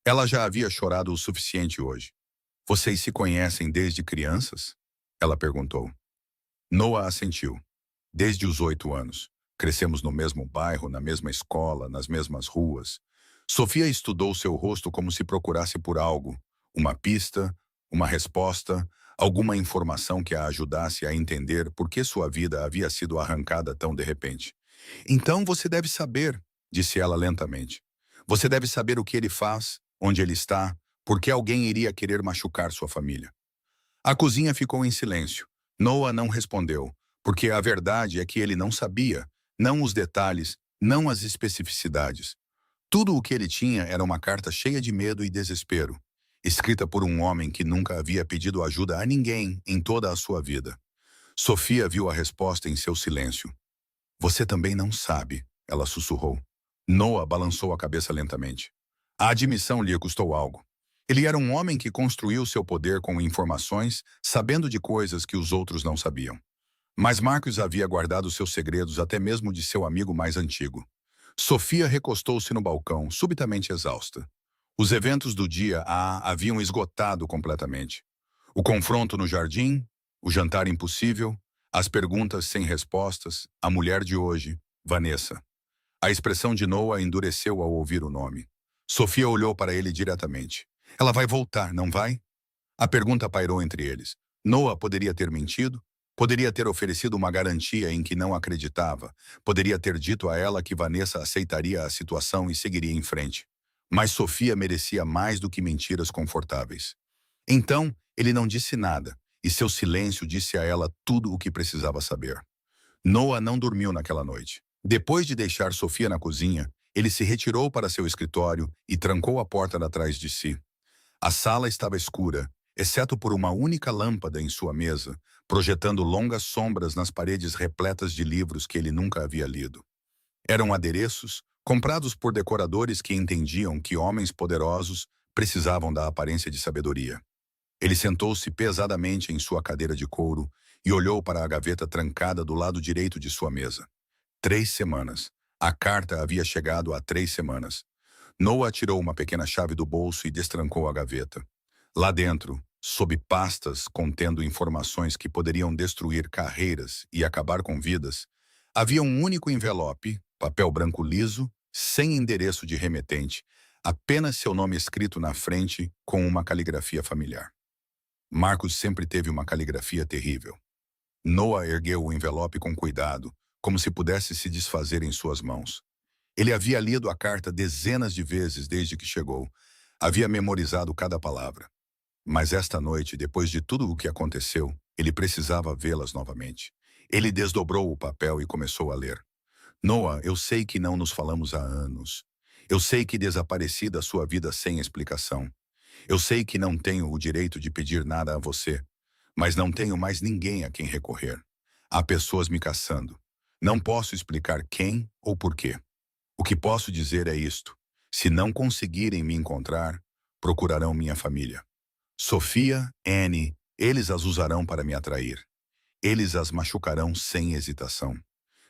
Ela já havia chorado o suficiente hoje. Vocês se conhecem desde crianças? Ela perguntou. Noah assentiu. Desde os 8 anos. Crescemos no mesmo bairro, na mesma escola, nas mesmas ruas. Sofia estudou seu rosto como se procurasse por algo, uma pista, uma resposta, alguma informação que a ajudasse a entender por que sua vida havia sido arrancada tão de repente. Então você deve saber, disse ela lentamente. Você deve saber o que ele faz, onde ele está, por que alguém iria querer machucar sua família. A cozinha ficou em silêncio. Noah não respondeu, porque a verdade é que ele não sabia, não os detalhes, não as especificidades. Tudo o que ele tinha era uma carta cheia de medo e desespero, escrita por um homem que nunca havia pedido ajuda a ninguém em toda a sua vida. Sofia viu a resposta em seu silêncio. Você também não sabe, ela sussurrou. Noah balançou a cabeça lentamente. A admissão lhe custou algo. Ele era um homem que construiu seu poder com informações, sabendo de coisas que os outros não sabiam. Mas Marcos havia guardado seus segredos até mesmo de seu amigo mais antigo. Sofia recostou-se no balcão, subitamente exausta. Os eventos do dia a haviam esgotado completamente. O confronto no jardim, o jantar impossível, as perguntas sem respostas, a mulher de hoje, Vanessa. A expressão de Noah endureceu ao ouvir o nome. Sofia olhou para ele diretamente. Ela vai voltar, não vai? A pergunta pairou entre eles. Noah poderia ter mentido? Poderia ter oferecido uma garantia em que não acreditava. Poderia ter dito a ela que Vanessa aceitaria a situação e seguiria em frente. Mas Sofia merecia mais do que mentiras confortáveis. Então, ele não disse nada, e seu silêncio disse a ela tudo o que precisava saber. Noah não dormiu naquela noite. Depois de deixar Sofia na cozinha, ele se retirou para seu escritório e trancou a porta atrás de si. A sala estava escura, exceto por uma única lâmpada em sua mesa, projetando longas sombras nas paredes repletas de livros que ele nunca havia lido. Eram adereços, comprados por decoradores que entendiam que homens poderosos precisavam da aparência de sabedoria. Ele sentou-se pesadamente em sua cadeira de couro e olhou para a gaveta trancada do lado direito de sua mesa. 3 semanas. A carta havia chegado há 3 semanas. Noah tirou uma pequena chave do bolso e destrancou a gaveta. Lá dentro, sob pastas contendo informações que poderiam destruir carreiras e acabar com vidas, havia um único envelope, papel branco liso, sem endereço de remetente, apenas seu nome escrito na frente com uma caligrafia familiar. Marcos sempre teve uma caligrafia terrível. Noah ergueu o envelope com cuidado, como se pudesse se desfazer em suas mãos. Ele havia lido a carta dezenas de vezes desde que chegou. Havia memorizado cada palavra. Mas esta noite, depois de tudo o que aconteceu, ele precisava vê-las novamente. Ele desdobrou o papel e começou a ler. Noah, eu sei que não nos falamos há anos. Eu sei que desapareci da sua vida sem explicação. Eu sei que não tenho o direito de pedir nada a você, mas não tenho mais ninguém a quem recorrer. Há pessoas me caçando. Não posso explicar quem ou por quê. O que posso dizer é isto: se não conseguirem me encontrar, procurarão minha família. Sofia, Annie, eles as usarão para me atrair. Eles as machucarão sem hesitação.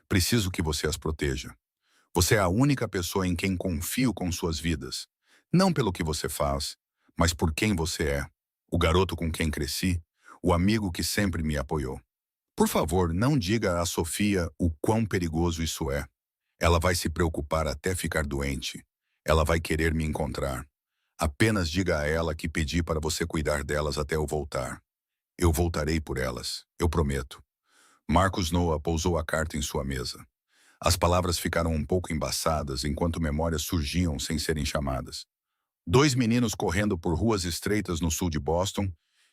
Preciso que você as proteja. Você é a única pessoa em quem confio com suas vidas. Não pelo que você faz, mas por quem você é. O garoto com quem cresci, o amigo que sempre me apoiou. Por favor, não diga a Sofia o quão perigoso isso é. Ela vai se preocupar até ficar doente. Ela vai querer me encontrar. Apenas diga a ela que pedi para você cuidar delas até eu voltar. Eu voltarei por elas, eu prometo. Marcus Noah pousou a carta em sua mesa. As palavras ficaram um pouco embaçadas enquanto memórias surgiam sem serem chamadas. Dois meninos correndo por ruas estreitas no sul de Boston,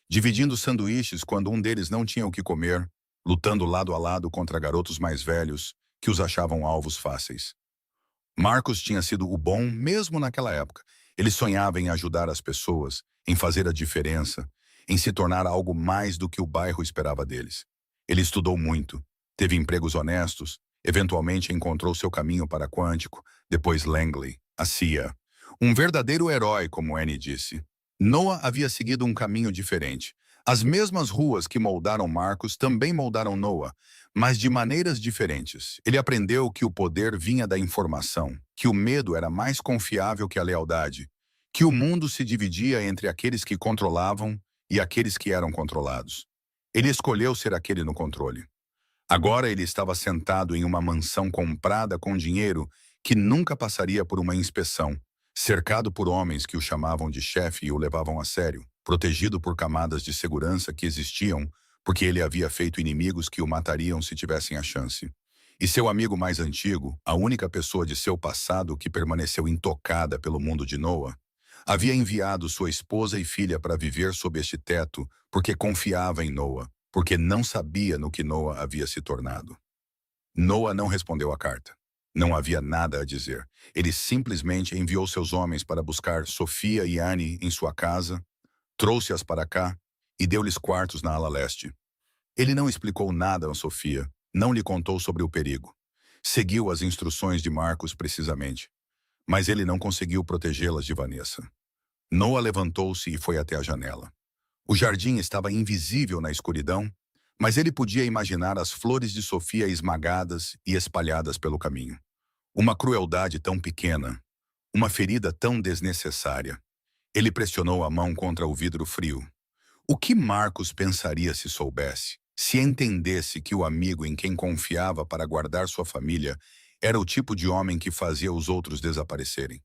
dividindo sanduíches quando um deles não tinha o que comer, lutando lado a lado contra garotos mais velhos que os achavam alvos fáceis. Marcos tinha sido o bom mesmo naquela época. Ele sonhava em ajudar as pessoas, em fazer a diferença, em se tornar algo mais do que o bairro esperava deles. Ele estudou muito, teve empregos honestos, eventualmente encontrou seu caminho para Quântico, depois Langley, a CIA. Um verdadeiro herói, como Annie disse. Noah havia seguido um caminho diferente. As mesmas ruas que moldaram Marcos também moldaram Noah, mas de maneiras diferentes. Ele aprendeu que o poder vinha da informação, que o medo era mais confiável que a lealdade, que o mundo se dividia entre aqueles que controlavam e aqueles que eram controlados. Ele escolheu ser aquele no controle. Agora ele estava sentado em uma mansão comprada com dinheiro que nunca passaria por uma inspeção, cercado por homens que o chamavam de chefe e o levavam a sério, protegido por camadas de segurança que existiam porque ele havia feito inimigos que o matariam se tivessem a chance. E seu amigo mais antigo, a única pessoa de seu passado que permaneceu intocada pelo mundo de Noah, havia enviado sua esposa e filha para viver sob este teto porque confiava em Noah, porque não sabia no que Noah havia se tornado. Noah não respondeu à carta. Não havia nada a dizer. Ele simplesmente enviou seus homens para buscar Sofia e Annie em sua casa, trouxe-as para cá e deu-lhes quartos na ala leste. Ele não explicou nada a Sofia, não lhe contou sobre o perigo. Seguiu as instruções de Marcos precisamente, mas ele não conseguiu protegê-las de Vanessa. Noah levantou-se e foi até a janela. O jardim estava invisível na escuridão, mas ele podia imaginar as flores de Sofia esmagadas e espalhadas pelo caminho. Uma crueldade tão pequena, uma ferida tão desnecessária. Ele pressionou a mão contra o vidro frio. O que Marcos pensaria se soubesse, se entendesse que o amigo em quem confiava para guardar sua família era o tipo de homem que fazia os outros desaparecerem?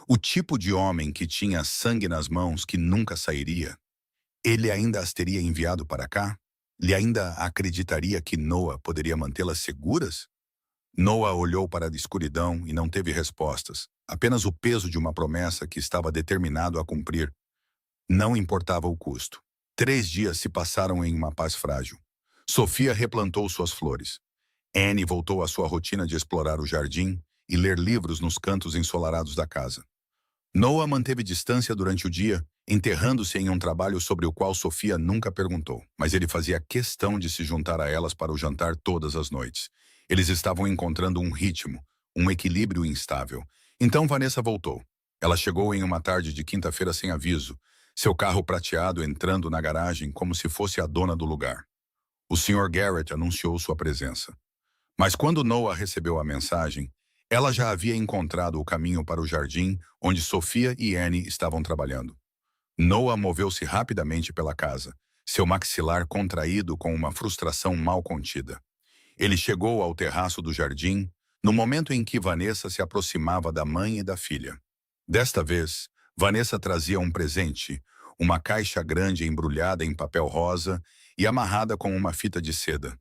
O tipo de homem que tinha sangue nas mãos que nunca sairia? Ele ainda as teria enviado para cá? Ele ainda acreditaria que Noah poderia mantê-las seguras? Noah olhou para a escuridão e não teve respostas, apenas o peso de uma promessa que estava determinado a cumprir. Não importava o custo. 3 dias se passaram em uma paz frágil. Sofia replantou suas flores. Annie voltou à sua rotina de explorar o jardim e ler livros nos cantos ensolarados da casa. Noah manteve distância durante o dia, enterrando-se em um trabalho sobre o qual Sofia nunca perguntou, mas ele fazia questão de se juntar a elas para o jantar todas as noites. Eles estavam encontrando um ritmo, um equilíbrio instável. Então Vanessa voltou. Ela chegou em uma tarde de quinta-feira sem aviso, seu carro prateado entrando na garagem como se fosse a dona do lugar. O Sr. Garrett anunciou sua presença. Mas quando Noah recebeu a mensagem, ela já havia encontrado o caminho para o jardim onde Sofia e Annie estavam trabalhando. Noah moveu-se rapidamente pela casa, seu maxilar contraído com uma frustração mal contida. Ele chegou ao terraço do jardim no momento em que Vanessa se aproximava da mãe e da filha. Desta vez, Vanessa trazia um presente, uma caixa grande embrulhada em papel rosa e amarrada com uma fita de seda.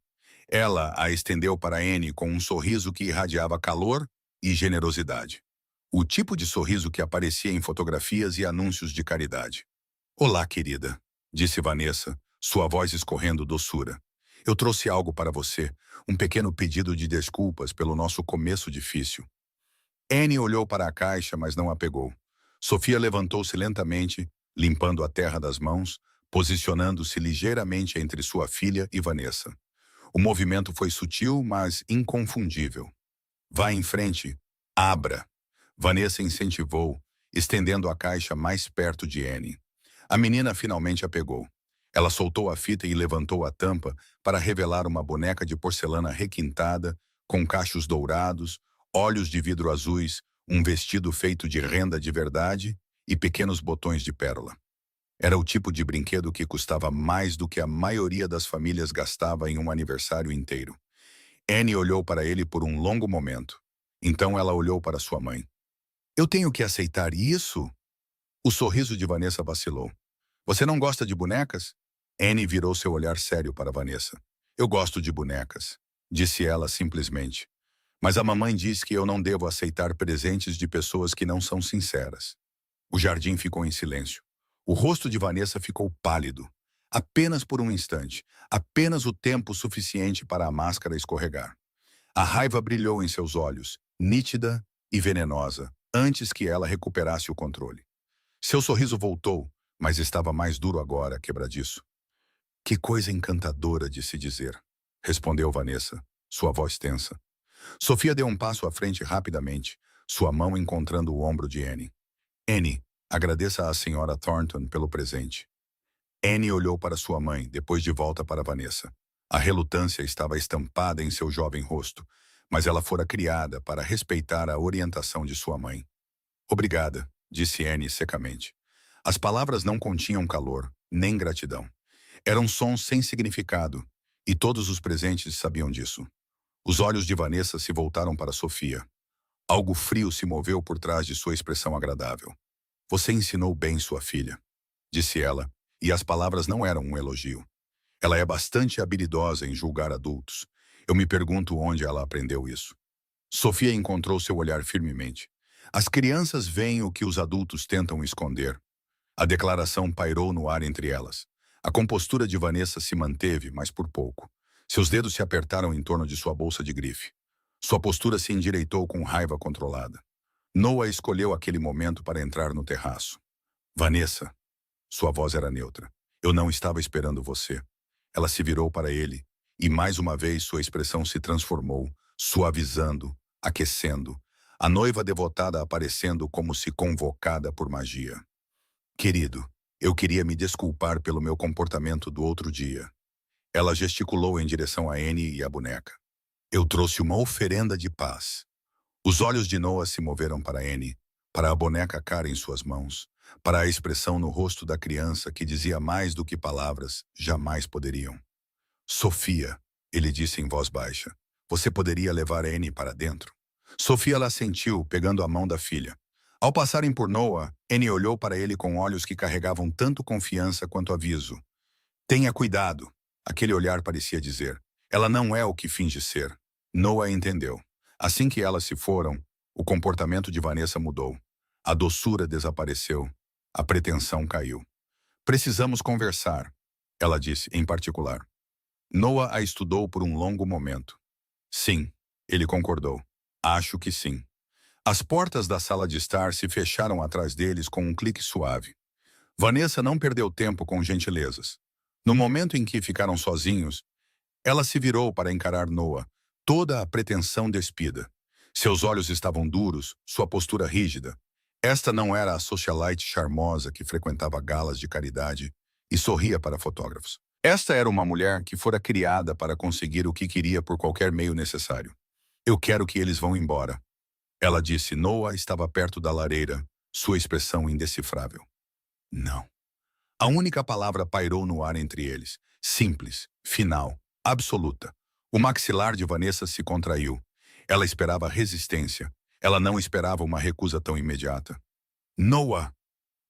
Ela a estendeu para Annie com um sorriso que irradiava calor e generosidade. O tipo de sorriso que aparecia em fotografias e anúncios de caridade. "Olá, querida", disse Vanessa, sua voz escorrendo doçura. "Eu trouxe algo para você, um pequeno pedido de desculpas pelo nosso começo difícil." Annie olhou para a caixa, mas não a pegou. Sofia levantou-se lentamente, limpando a terra das mãos, posicionando-se ligeiramente entre sua filha e Vanessa. O movimento foi sutil, mas inconfundível. "Vá em frente", Abra. Vanessa incentivou, estendendo a caixa mais perto de Annie. A menina finalmente a pegou. Ela soltou a fita e levantou a tampa para revelar uma boneca de porcelana requintada, com cachos dourados, olhos de vidro azuis, um vestido feito de renda de verdade e pequenos botões de pérola. Era o tipo de brinquedo que custava mais do que a maioria das famílias gastava em um aniversário inteiro. Annie olhou para ele por um longo momento. Então ela olhou para sua mãe. Eu tenho que aceitar isso? O sorriso de Vanessa vacilou. Você não gosta de bonecas? Annie virou seu olhar sério para Vanessa. Eu gosto de bonecas, disse ela simplesmente. Mas a mamãe diz que eu não devo aceitar presentes de pessoas que não são sinceras. O jardim ficou em silêncio. O rosto de Vanessa ficou pálido. Apenas por um instante. Apenas o tempo suficiente para a máscara escorregar. A raiva brilhou em seus olhos, nítida e venenosa, antes que ela recuperasse o controle. Seu sorriso voltou, mas estava mais duro agora, quebradiço. Que coisa encantadora de se dizer, respondeu Vanessa, sua voz tensa. Sofia deu um passo à frente rapidamente, sua mão encontrando o ombro de Annie. Annie, agradeça à senhora Thornton pelo presente. Annie olhou para sua mãe, depois de volta para Vanessa. A relutância estava estampada em seu jovem rosto, mas ela fora criada para respeitar a orientação de sua mãe. Obrigada, disse Annie secamente. As palavras não continham calor, nem gratidão. Eram sons sem significado, e todos os presentes sabiam disso. Os olhos de Vanessa se voltaram para Sofia. Algo frio se moveu por trás de sua expressão agradável. Você ensinou bem sua filha, disse ela, e as palavras não eram um elogio. Ela é bastante habilidosa em julgar adultos. Eu me pergunto onde ela aprendeu isso. Sofia encontrou seu olhar firmemente. As crianças veem o que os adultos tentam esconder. A declaração pairou no ar entre elas. A compostura de Vanessa se manteve, mas por pouco. Seus dedos se apertaram em torno de sua bolsa de grife. Sua postura se endireitou com raiva controlada. Noah escolheu aquele momento para entrar no terraço. Vanessa, sua voz era neutra. Eu não estava esperando você. Ela se virou para ele, e mais uma vez sua expressão se transformou, suavizando, aquecendo, a noiva devotada aparecendo como se convocada por magia. Querido, eu queria me desculpar pelo meu comportamento do outro dia. Ela gesticulou em direção a Annie e a boneca. Eu trouxe uma oferenda de paz. Os olhos de Noah se moveram para Annie, para a boneca cara em suas mãos, para a expressão no rosto da criança que dizia mais do que palavras jamais poderiam. Sofia, ele disse em voz baixa, você poderia levar Annie para dentro? Sofia lá assentiu, pegando a mão da filha. Ao passarem por Noah, Annie olhou para ele com olhos que carregavam tanto confiança quanto aviso. Tenha cuidado, aquele olhar parecia dizer. Ela não é o que finge ser. Noah entendeu. Assim que elas se foram, o comportamento de Vanessa mudou. A doçura desapareceu. A pretensão caiu. Precisamos conversar, ela disse em particular. Noah a estudou por um longo momento. Sim, ele concordou. Acho que sim. As portas da sala de estar se fecharam atrás deles com um clique suave. Vanessa não perdeu tempo com gentilezas. No momento em que ficaram sozinhos, ela se virou para encarar Noah, toda a pretensão despida. Seus olhos estavam duros, sua postura rígida. Esta não era a socialite charmosa que frequentava galas de caridade e sorria para fotógrafos. Esta era uma mulher que fora criada para conseguir o que queria por qualquer meio necessário. Eu quero que eles vão embora. Ela disse. Noah estava perto da lareira, sua expressão indecifrável. Não. A única palavra pairou no ar entre eles. Simples, final, absoluta. O maxilar de Vanessa se contraiu. Ela esperava resistência. Ela não esperava uma recusa tão imediata. Noah!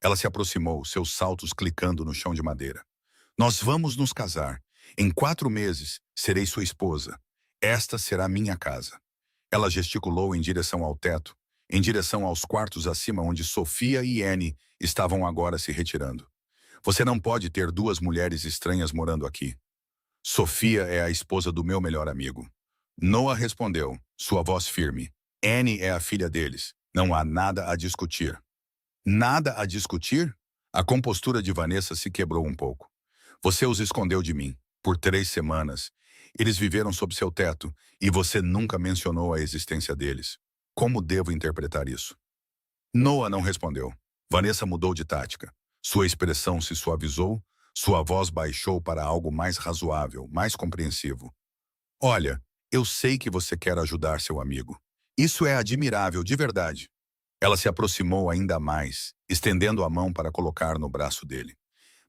Ela se aproximou, seus saltos clicando no chão de madeira. Nós vamos nos casar. Em 4 meses, serei sua esposa. Esta será minha casa. Ela gesticulou em direção ao teto, em direção aos quartos acima onde Sofia e Annie estavam agora se retirando. Você não pode ter 2 mulheres estranhas morando aqui. Sofia é a esposa do meu melhor amigo. Noah respondeu, sua voz firme. Annie é a filha deles. Não há nada a discutir. Nada a discutir? A compostura de Vanessa se quebrou um pouco. Você os escondeu de mim. Por 3 semanas. Eles viveram sob seu teto, e você nunca mencionou a existência deles. Como devo interpretar isso? Noah não respondeu. Vanessa mudou de tática. Sua expressão se suavizou, sua voz baixou para algo mais razoável, mais compreensivo. Olha, eu sei que você quer ajudar seu amigo. Isso é admirável, de verdade. Ela se aproximou ainda mais, estendendo a mão para colocar no braço dele.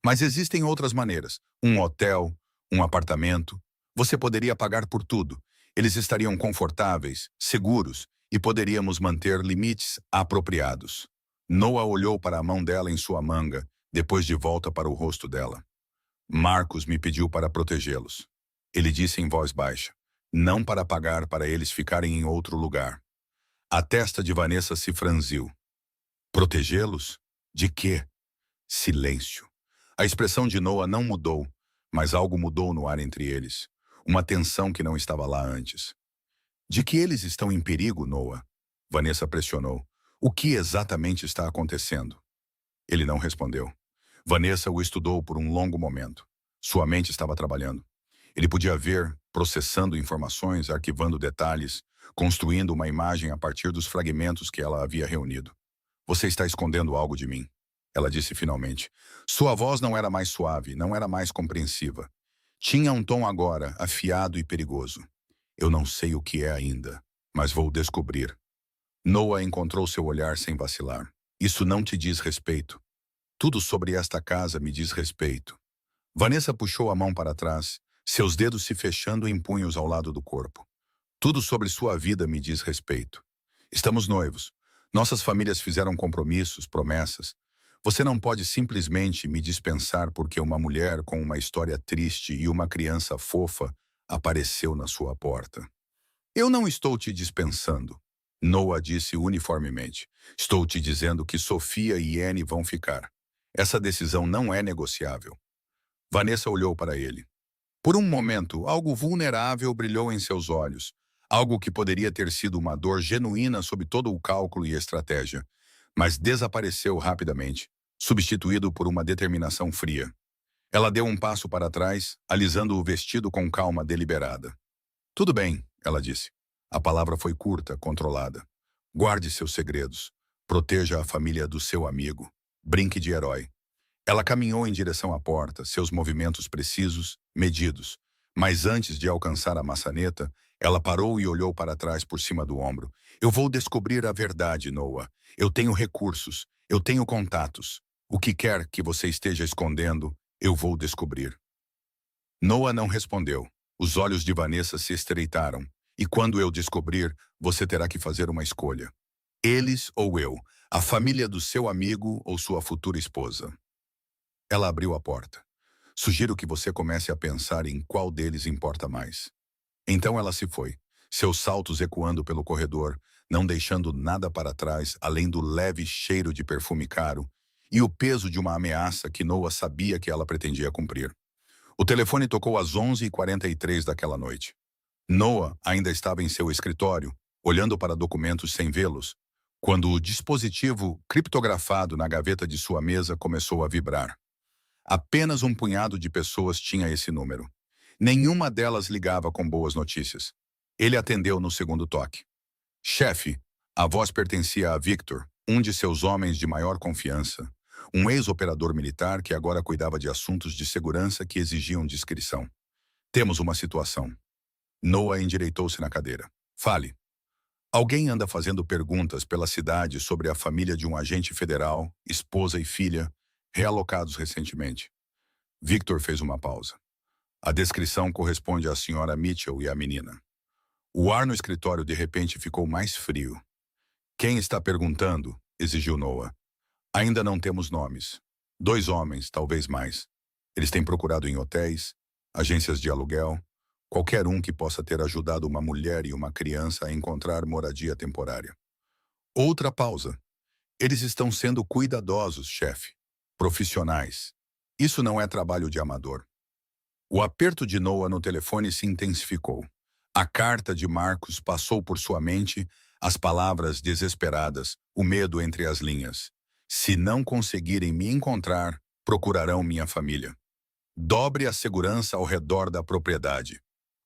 Mas existem outras maneiras. Um hotel, um apartamento. Você poderia pagar por tudo. Eles estariam confortáveis, seguros, e poderíamos manter limites apropriados. Noah olhou para a mão dela em sua manga, depois de volta para o rosto dela. Marcos me pediu para protegê-los. Ele disse em voz baixa, não para pagar para eles ficarem em outro lugar. A testa de Vanessa se franziu. Protegê-los? De quê? Silêncio. A expressão de Noah não mudou, mas algo mudou no ar entre eles. Uma tensão que não estava lá antes. De que eles estão em perigo, Noah? Vanessa pressionou. O que exatamente está acontecendo? Ele não respondeu. Vanessa o estudou por um longo momento. Sua mente estava trabalhando. Ele podia ver, processando informações, arquivando detalhes, construindo uma imagem a partir dos fragmentos que ela havia reunido. Você está escondendo algo de mim, ela disse finalmente. Sua voz não era mais suave, não era mais compreensiva. Tinha um tom agora, afiado e perigoso. Eu não sei o que é ainda, mas vou descobrir. Noah encontrou seu olhar sem vacilar. Isso não te diz respeito. Tudo sobre esta casa me diz respeito. Vanessa puxou a mão para trás, seus dedos se fechando em punhos ao lado do corpo. Tudo sobre sua vida me diz respeito. Estamos noivos. Nossas famílias fizeram compromissos, promessas. Você não pode simplesmente me dispensar porque uma mulher com uma história triste e uma criança fofa apareceu na sua porta. Eu não estou te dispensando, Noah disse uniformemente. Estou te dizendo que Sofia e Annie vão ficar. Essa decisão não é negociável. Vanessa olhou para ele. Por um momento, algo vulnerável brilhou em seus olhos. Algo que poderia ter sido uma dor genuína sob todo o cálculo e estratégia, mas desapareceu rapidamente, substituído por uma determinação fria. Ela deu um passo para trás, alisando o vestido com calma deliberada. Tudo bem, ela disse. A palavra foi curta, controlada. Guarde seus segredos. Proteja a família do seu amigo. Brinque de herói. Ela caminhou em direção à porta, seus movimentos precisos, medidos. Mas antes de alcançar a maçaneta, ela parou e olhou para trás por cima do ombro. Eu vou descobrir a verdade, Noah. Eu tenho recursos. Eu tenho contatos. O que quer que você esteja escondendo, eu vou descobrir. Noah não respondeu. Os olhos de Vanessa se estreitaram. E quando eu descobrir, você terá que fazer uma escolha. Eles ou eu, a família do seu amigo ou sua futura esposa. Ela abriu a porta. Sugiro que você comece a pensar em qual deles importa mais. Então ela se foi, seus saltos ecoando pelo corredor, não deixando nada para trás além do leve cheiro de perfume caro e o peso de uma ameaça que Noah sabia que ela pretendia cumprir. O telefone tocou às 11h43 daquela noite. Noah ainda estava em seu escritório, olhando para documentos sem vê-los, quando o dispositivo criptografado na gaveta de sua mesa começou a vibrar. Apenas um punhado de pessoas tinha esse número. Nenhuma delas ligava com boas notícias. Ele atendeu no segundo toque. Chefe, a voz pertencia a Victor, um de seus homens de maior confiança, um ex-operador militar que agora cuidava de assuntos de segurança que exigiam discrição. Temos uma situação. Noah endireitou-se na cadeira. Fale. Alguém anda fazendo perguntas pela cidade sobre a família de um agente federal, esposa e filha, realocados recentemente. Victor fez uma pausa. A descrição corresponde à senhora Mitchell e à menina. O ar no escritório de repente ficou mais frio. Quem está perguntando? Exigiu Noah. Ainda não temos nomes. 2 homens, talvez mais. Eles têm procurado em hotéis, agências de aluguel, qualquer um que possa ter ajudado uma mulher e uma criança a encontrar moradia temporária. Outra pausa. Eles estão sendo cuidadosos, chefe. Profissionais. Isso não é trabalho de amador. O aperto de Noah no telefone se intensificou. A carta de Marcos passou por sua mente, as palavras desesperadas, o medo entre as linhas. Se não conseguirem me encontrar, procurarão minha família. Dobre a segurança ao redor da propriedade,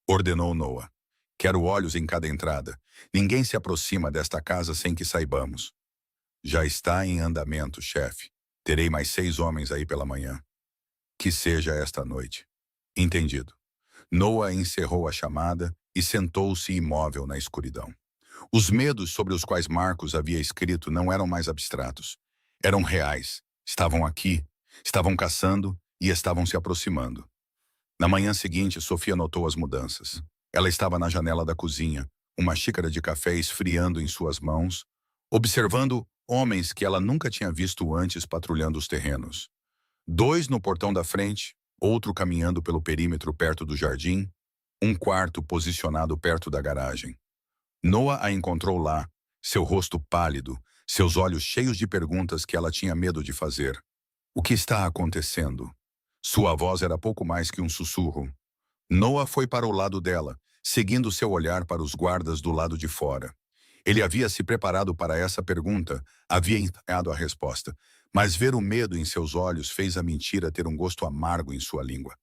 ordenou Noah. Quero olhos em cada entrada. Ninguém se aproxima desta casa sem que saibamos. Já está em andamento, chefe. Terei mais 6 homens aí pela manhã. Que seja esta noite. Entendido. Noah encerrou a chamada e sentou-se imóvel na escuridão. Os medos sobre os quais Marcos havia escrito não eram mais abstratos. Eram reais. Estavam aqui, estavam caçando e estavam se aproximando. Na manhã seguinte, Sofia notou as mudanças. Ela estava na janela da cozinha, uma xícara de café esfriando em suas mãos, observando homens que ela nunca tinha visto antes patrulhando os terrenos. 2 no portão da frente, outro caminhando pelo perímetro perto do jardim, um quarto posicionado perto da garagem. Noah a encontrou lá, seu rosto pálido, seus olhos cheios de perguntas que ela tinha medo de fazer. O que está acontecendo? Sua voz era pouco mais que um sussurro. Noah foi para o lado dela, seguindo seu olhar para os guardas do lado de fora. Ele havia se preparado para essa pergunta, havia ensaiado a resposta, mas ver o medo em seus olhos fez a mentira ter um gosto amargo em sua língua.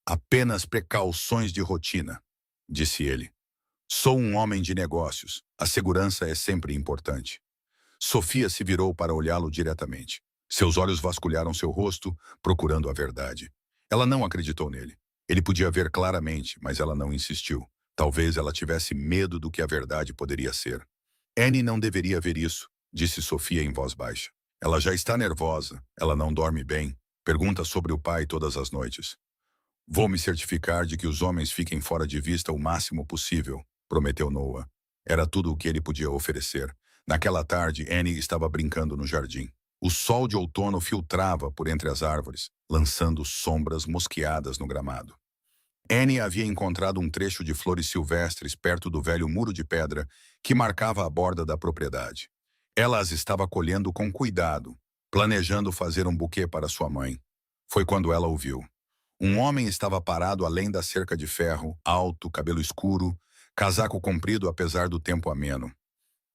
Apenas precauções de rotina, disse ele. Sou um homem de negócios. A segurança é sempre importante. Sofia se virou para olhá-lo diretamente. Seus olhos vasculharam seu rosto, procurando a verdade. Ela não acreditou nele. Ele podia ver claramente, mas ela não insistiu. Talvez ela tivesse medo do que a verdade poderia ser. Annie não deveria ver isso, disse Sofia em voz baixa. Ela já está nervosa, ela não dorme bem. Pergunta sobre o pai todas as noites. Vou me certificar de que os homens fiquem fora de vista o máximo possível, prometeu Noah. Era tudo o que ele podia oferecer. Naquela tarde, Annie estava brincando no jardim. O sol de outono filtrava por entre as árvores, lançando sombras mosqueadas no gramado. Annie havia encontrado um trecho de flores silvestres perto do velho muro de pedra que marcava a borda da propriedade. Ela as estava colhendo com cuidado, planejando fazer um buquê para sua mãe. Foi quando ela o viu. Um homem estava parado além da cerca de ferro, alto, cabelo escuro, casaco comprido apesar do tempo ameno.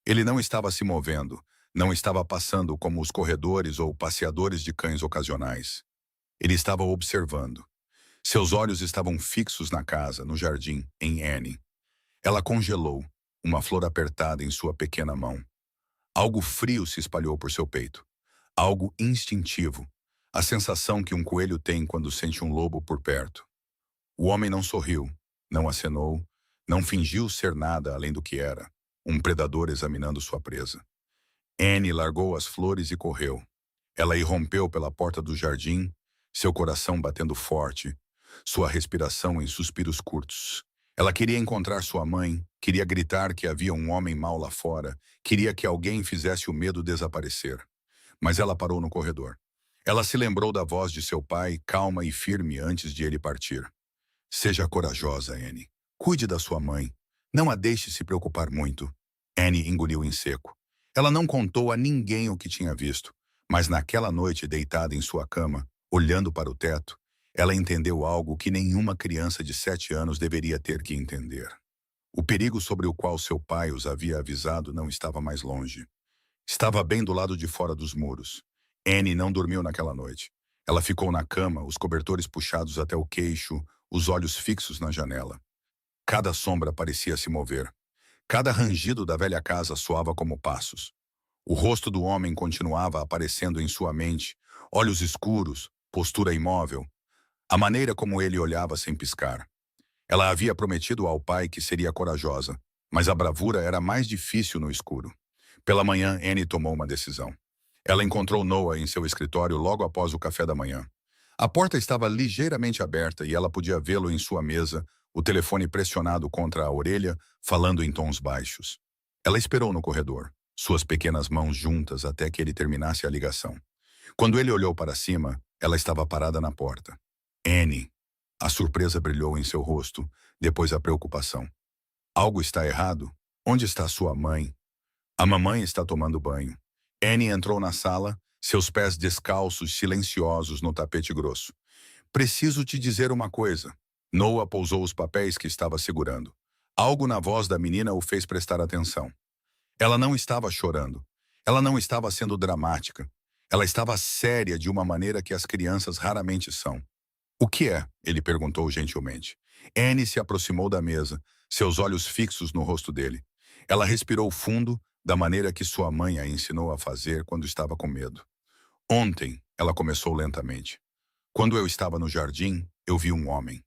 Ele não estava se movendo, não estava passando como os corredores ou passeadores de cães ocasionais. Ele estava observando. Seus olhos estavam fixos na casa, no jardim, em Annie. Ela congelou, uma flor apertada em sua pequena mão. Algo frio se espalhou por seu peito. Algo instintivo. A sensação que um coelho tem quando sente um lobo por perto. O homem não sorriu, não acenou, não fingiu ser nada além do que era. Um predador examinando sua presa. Annie largou as flores e correu. Ela irrompeu pela porta do jardim, seu coração batendo forte, sua respiração em suspiros curtos. Ela queria encontrar sua mãe, queria gritar que havia um homem mau lá fora, queria que alguém fizesse o medo desaparecer. Mas ela parou no corredor. Ela se lembrou da voz de seu pai, calma e firme antes de ele partir. Seja corajosa, Annie. Cuide da sua mãe. Não a deixe se preocupar muito. Annie engoliu em seco. Ela não contou a ninguém o que tinha visto, mas naquela noite deitada em sua cama, olhando para o teto, ela entendeu algo que nenhuma criança de 7 anos deveria ter que entender. O perigo sobre o qual seu pai os havia avisado não estava mais longe. Estava bem do lado de fora dos muros. Annie não dormiu naquela noite. Ela ficou na cama, os cobertores puxados até o queixo, os olhos fixos na janela. Cada sombra parecia se mover. Cada rangido da velha casa soava como passos. O rosto do homem continuava aparecendo em sua mente, olhos escuros, postura imóvel, a maneira como ele olhava sem piscar. Ela havia prometido ao pai que seria corajosa, mas a bravura era mais difícil no escuro. Pela manhã, Annie tomou uma decisão. Ela encontrou Noah em seu escritório logo após o café da manhã. A porta estava ligeiramente aberta e ela podia vê-lo em sua mesa, o telefone pressionado contra a orelha, falando em tons baixos. Ela esperou no corredor, suas pequenas mãos juntas até que ele terminasse a ligação. Quando ele olhou para cima, ela estava parada na porta. Annie. A surpresa brilhou em seu rosto, depois a preocupação. Algo está errado? Onde está sua mãe? A mamãe está tomando banho. Annie entrou na sala, seus pés descalços, silenciosos no tapete grosso. Preciso te dizer uma coisa. Noah pousou os papéis que estava segurando. Algo na voz da menina o fez prestar atenção. Ela não estava chorando. Ela não estava sendo dramática. Ela estava séria de uma maneira que as crianças raramente são. O que é? Ele perguntou gentilmente. Annie se aproximou da mesa, seus olhos fixos no rosto dele. Ela respirou fundo, da maneira que sua mãe a ensinou a fazer quando estava com medo. Ontem, ela começou lentamente. Quando eu estava no jardim, eu vi um homem.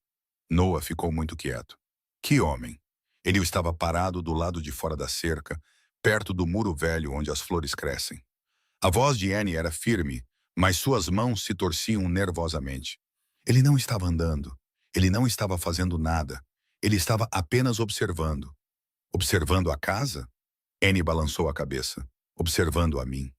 Noah ficou muito quieto. Que homem? Ele estava parado do lado de fora da cerca, perto do muro velho onde as flores crescem. A voz de Annie era firme, mas suas mãos se torciam nervosamente. Ele não estava andando. Ele não estava fazendo nada. Ele estava apenas observando. Observando a casa? Annie balançou a cabeça. Observando a mim.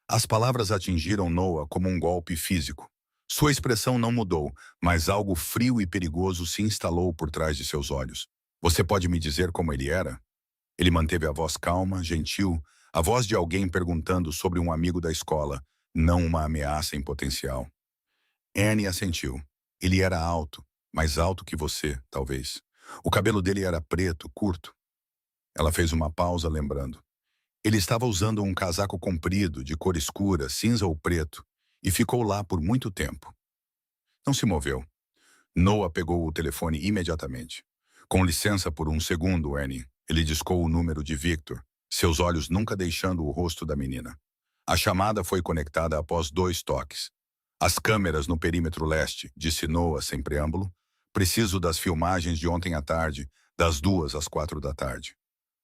As palavras atingiram Noah como um golpe físico. Sua expressão não mudou, mas algo frio e perigoso se instalou por trás de seus olhos. Você pode me dizer como ele era? Ele manteve a voz calma, gentil, a voz de alguém perguntando sobre um amigo da escola, não uma ameaça em potencial. Annie assentiu. Ele era alto, mais alto que você, talvez. O cabelo dele era preto, curto. Ela fez uma pausa, lembrando. Ele estava usando um casaco comprido, de cor escura, cinza ou preto, e ficou lá por muito tempo. Não se moveu. Noah pegou o telefone imediatamente. Com licença por um segundo, Annie. Ele discou o número de Victor, seus olhos nunca deixando o rosto da menina. A chamada foi conectada após 2 toques. As câmeras no perímetro leste, disse Noah sem preâmbulo. Preciso das filmagens de ontem à tarde, das 2 às 4 da tarde.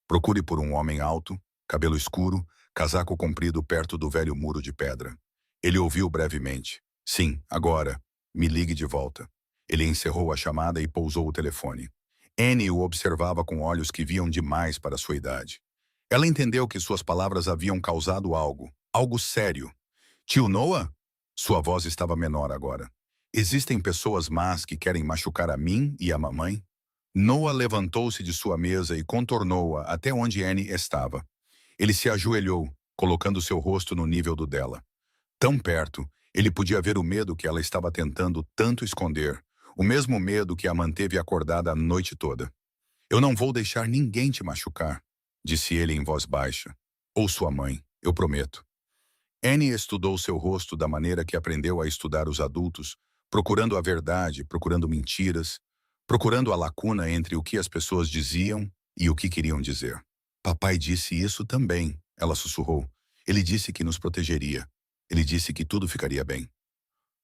Procure por um homem alto, cabelo escuro, casaco comprido perto do velho muro de pedra. Ele ouviu brevemente. Sim, agora. Me ligue de volta. Ele encerrou a chamada e pousou o telefone. Annie o observava com olhos que viam demais para sua idade. Ela entendeu que suas palavras haviam causado algo sério. Tio Noah? Sua voz estava menor agora. Existem pessoas más que querem machucar a mim e a mamãe? Noah levantou-se de sua mesa e contornou-a até onde Annie estava. Ele se ajoelhou, colocando seu rosto no nível do dela. Tão perto, ele podia ver o medo que ela estava tentando tanto esconder, o mesmo medo que a manteve acordada a noite toda. Eu não vou deixar ninguém te machucar, disse ele em voz baixa. Ou sua mãe, eu prometo. Annie estudou seu rosto da maneira que aprendeu a estudar os adultos, procurando a verdade, procurando mentiras, procurando a lacuna entre o que as pessoas diziam e o que queriam dizer. Papai disse isso também, ela sussurrou. Ele disse que nos protegeria. Ele disse que tudo ficaria bem.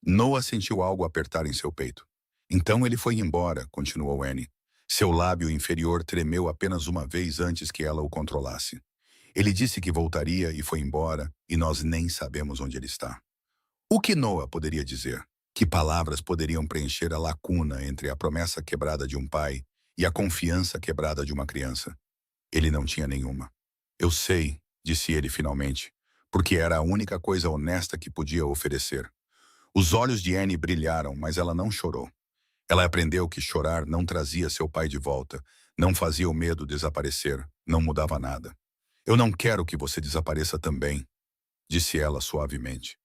Noah sentiu algo apertar em seu peito. Então ele foi embora, continuou Annie. Seu lábio inferior tremeu apenas uma vez antes que ela o controlasse. Ele disse que voltaria e foi embora, e nós nem sabemos onde ele está. O que Noah poderia dizer? Que palavras poderiam preencher a lacuna entre a promessa quebrada de um pai e a confiança quebrada de uma criança? Ele não tinha nenhuma. Eu sei, disse ele finalmente, porque era a única coisa honesta que podia oferecer. Os olhos de Annie brilharam, mas ela não chorou. Ela aprendeu que chorar não trazia seu pai de volta, não fazia o medo desaparecer, não mudava nada. Eu não quero que você desapareça também, disse ela suavemente.